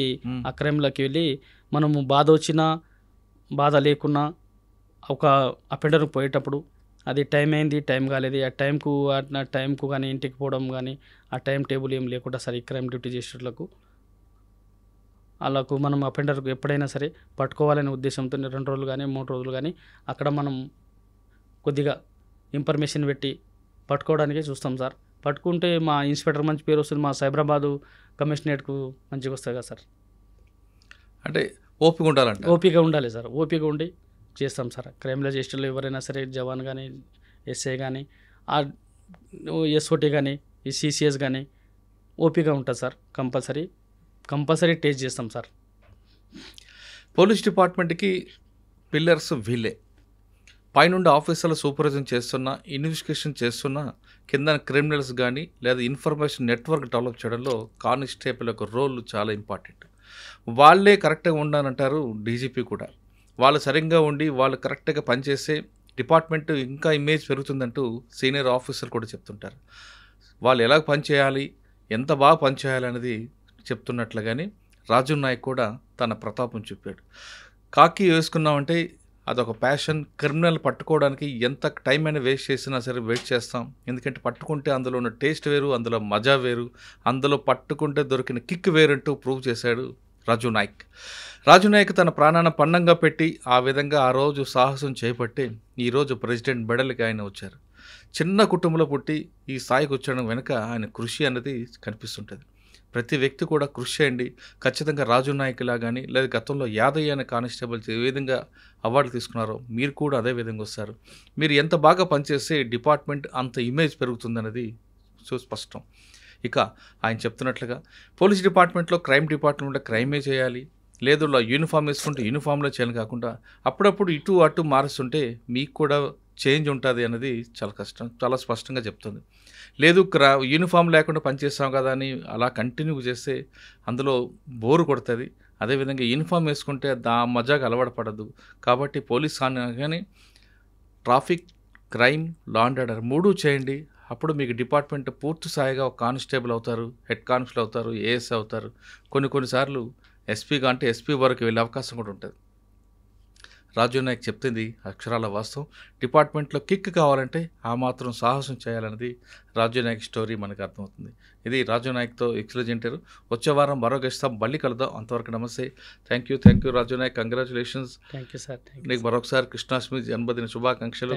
ఆ క్రైమ్లోకి వెళ్ళి మనము బాధ వచ్చినా బాధ లేకున్నా ఒక అపెండర్కి పోయేటప్పుడు అది టైం అయింది, టైం కాలేదు, ఆ టైంకు కానీ ఇంటికి పోవడం కానీ ఆ టైం టేబుల్ ఏం లేకుండా సార్ ఈ క్రైమ్ డ్యూటీ చేసేటోళ్ళకు వాళ్ళకు మనం అపెండర్కు ఎప్పుడైనా సరే పట్టుకోవాలనే ఉద్దేశంతో 2 రోజులు కానీ 3 రోజులు కానీ అక్కడ మనం కొద్దిగా ఇన్ఫర్మేషన్ పెట్టి పట్టుకోవడానికే చూస్తాం సార్. పట్టుకుంటే మా ఇన్స్పెక్టర్ మంచి పేరు వస్తుంది, మా సైబరాబాదు కమిషనరేట్కు మంచిగా వస్తుంది కదా సార్. అంటే ఓపిక ఉండాలంటే ఓపిక ఉండాలి సార్, ఓపిక ఉండి చేస్తాం సార్. క్రైమ్లో చేసేటోళ్ళు ఎవరైనా సరే, జవాన్ కానీ ఎస్ఐ కానీ ఎస్ఓటీ కానీ ఈ సిసిఎస్ కానీ ఓపిక ఉంటుంది సార్. కంపల్సరీ టేస్ట్ చేస్తాం సార్. పోలీస్ డిపార్ట్మెంట్కి పిల్లర్స్ వీళ్ళే. పైనుండి ఆఫీసర్లు సూపర్విజన్ చేస్తున్నా, ఇన్వెస్టిగేషన్ చేస్తున్నా, కింద క్రిమినల్స్ కానీ లేదా ఇన్ఫర్మేషన్ నెట్వర్క్ డెవలప్ చేయడంలో కానిస్టేబుల్ యొక్క రోల్ చాలా ఇంపార్టెంట్. వాళ్ళే కరెక్ట్గా ఉండాలంటారు డీజీపీ కూడా. వాళ్ళు సరిగ్గా ఉండి వాళ్ళు కరెక్ట్గా పనిచేస్తే డిపార్ట్మెంట్ ఇంకా ఇమేజ్ పెరుగుతుందంటూ సీనియర్ ఆఫీసర్లు కూడా చెప్తుంటారు. వాళ్ళు ఎలా పనిచేయాలి, ఎంత బాగా పనిచేయాలి అనేది చెప్తున్నట్లుగానే రాజు నాయక్ కూడా తన ప్రతాపం చూపాడు. కాకి వేసుకున్నామంటే అదొక ప్యాషన్. క్రిమినల్ పట్టుకోవడానికి ఎంత టైం అయినా వేస్ట్ చేసినా సరే వెయిట్ చేస్తాం. ఎందుకంటే పట్టుకుంటే అందులో ఉన్న టేస్ట్ వేరు, అందులో మజా వేరు, అందులో పట్టుకుంటే దొరికిన కిక్ వేరంటూ ప్రూవ్ చేశాడు రాజు నాయక్ తన ప్రాణాన్ని పన్నంగా పెట్టి ఆ విధంగా ఆ రోజు సాహసం చేపట్టి ఈరోజు ప్రెసిడెంట్ మెడల్కి ఆయన వచ్చారు. చిన్న కుటుంబంలో పుట్టి ఈ స్థాయికి వచ్చడం వెనుక ఆయన కృషి అన్నది కనిపిస్తుంటుంది. ప్రతి వ్యక్తి కూడా కృషి చేయండి. ఖచ్చితంగా రాజు నాయక్లా కానీ లేదా గతంలో యాదయ్య అనే కానిస్టేబుల్స్ ఏ విధంగా అవార్డులు తీసుకున్నారో మీరు కూడా అదే విధంగా వస్తారు. మీరు ఎంత బాగా పనిచేస్తే డిపార్ట్మెంట్ అంత ఇమేజ్ పెరుగుతుందన్నది సుస్పష్టం. ఇక ఆయన చెప్తున్నట్లుగా పోలీస్ డిపార్ట్మెంట్లో క్రైమ్ డిపార్ట్మెంట్లో క్రైమే చేయాలి, లేదు యూనిఫామ్ వేసుకుంటే యూనిఫామ్లో చేయాలి కాకుండా అప్పుడప్పుడు ఇటు అటు మారుస్తుంటే మీకు కూడా చేంజ్ ఉంటుంది అన్నది చాలా స్పష్టంగా చెప్తుంది. లేదు యూనిఫామ్ లేకుండా పనిచేస్తాం కదా అని అలా కంటిన్యూ చేస్తే అందులో బోరు కొడుతుంది. అదేవిధంగా యూనిఫామ్ వేసుకుంటే మజాగా అలవాటు పడదు. కాబట్టి పోలీస్ కానీ traffic, crime, law and order 3 చేయండి. అప్పుడు మీకు డిపార్ట్మెంట్ పూర్తి స్థాయిగా ఒక కానిస్టేబుల్ అవుతారు, హెడ్ కానిస్టేబుల్ అవుతారు, ఏఎస్ అవుతారు. కొన్నిసార్లు ఎస్పీగా అంటే ఎస్పీ వరకు వెళ్ళే అవకాశం కూడా ఉంటుంది. రాజు నాయక్ చెప్తుంది అక్షరాల వాస్తవం. డిపార్ట్మెంట్లో కిక్ కావాలంటే ఆ మాత్రం సాహసం చేయాలన్నది రాజు నాయక్ స్టోరీ మనకు అర్థమవుతుంది. ఇది రాజు నాయక్తో ఎక్స్ప్లెజెంటారు. వచ్చే వారం మరో గెస్ట్ మళ్ళీ కలుద్దాం. అంతవరకు నమస్తే. Thank you Raju Nayak. Congratulations. Thank you sir. నీకు మరొకసారి కృష్ణాష్టమి జన్మదిన శుభాకాంక్షలు.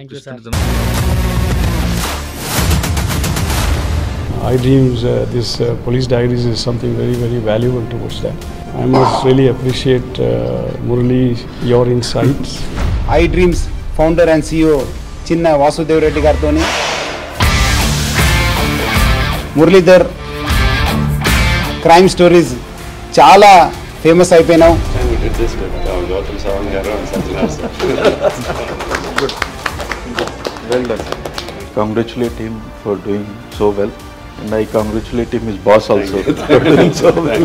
I dreams this police diaries is something very, very valuable towards that. I must really appreciate Murali, your insights. I dreams founder and CEO Chinna Vasudev Reddy gartoni Muralidhar crime stories చాలా famous అయిపోయినావు. Well done. Congratulate him for doing so well. And I congratulate him, his boss also. So well.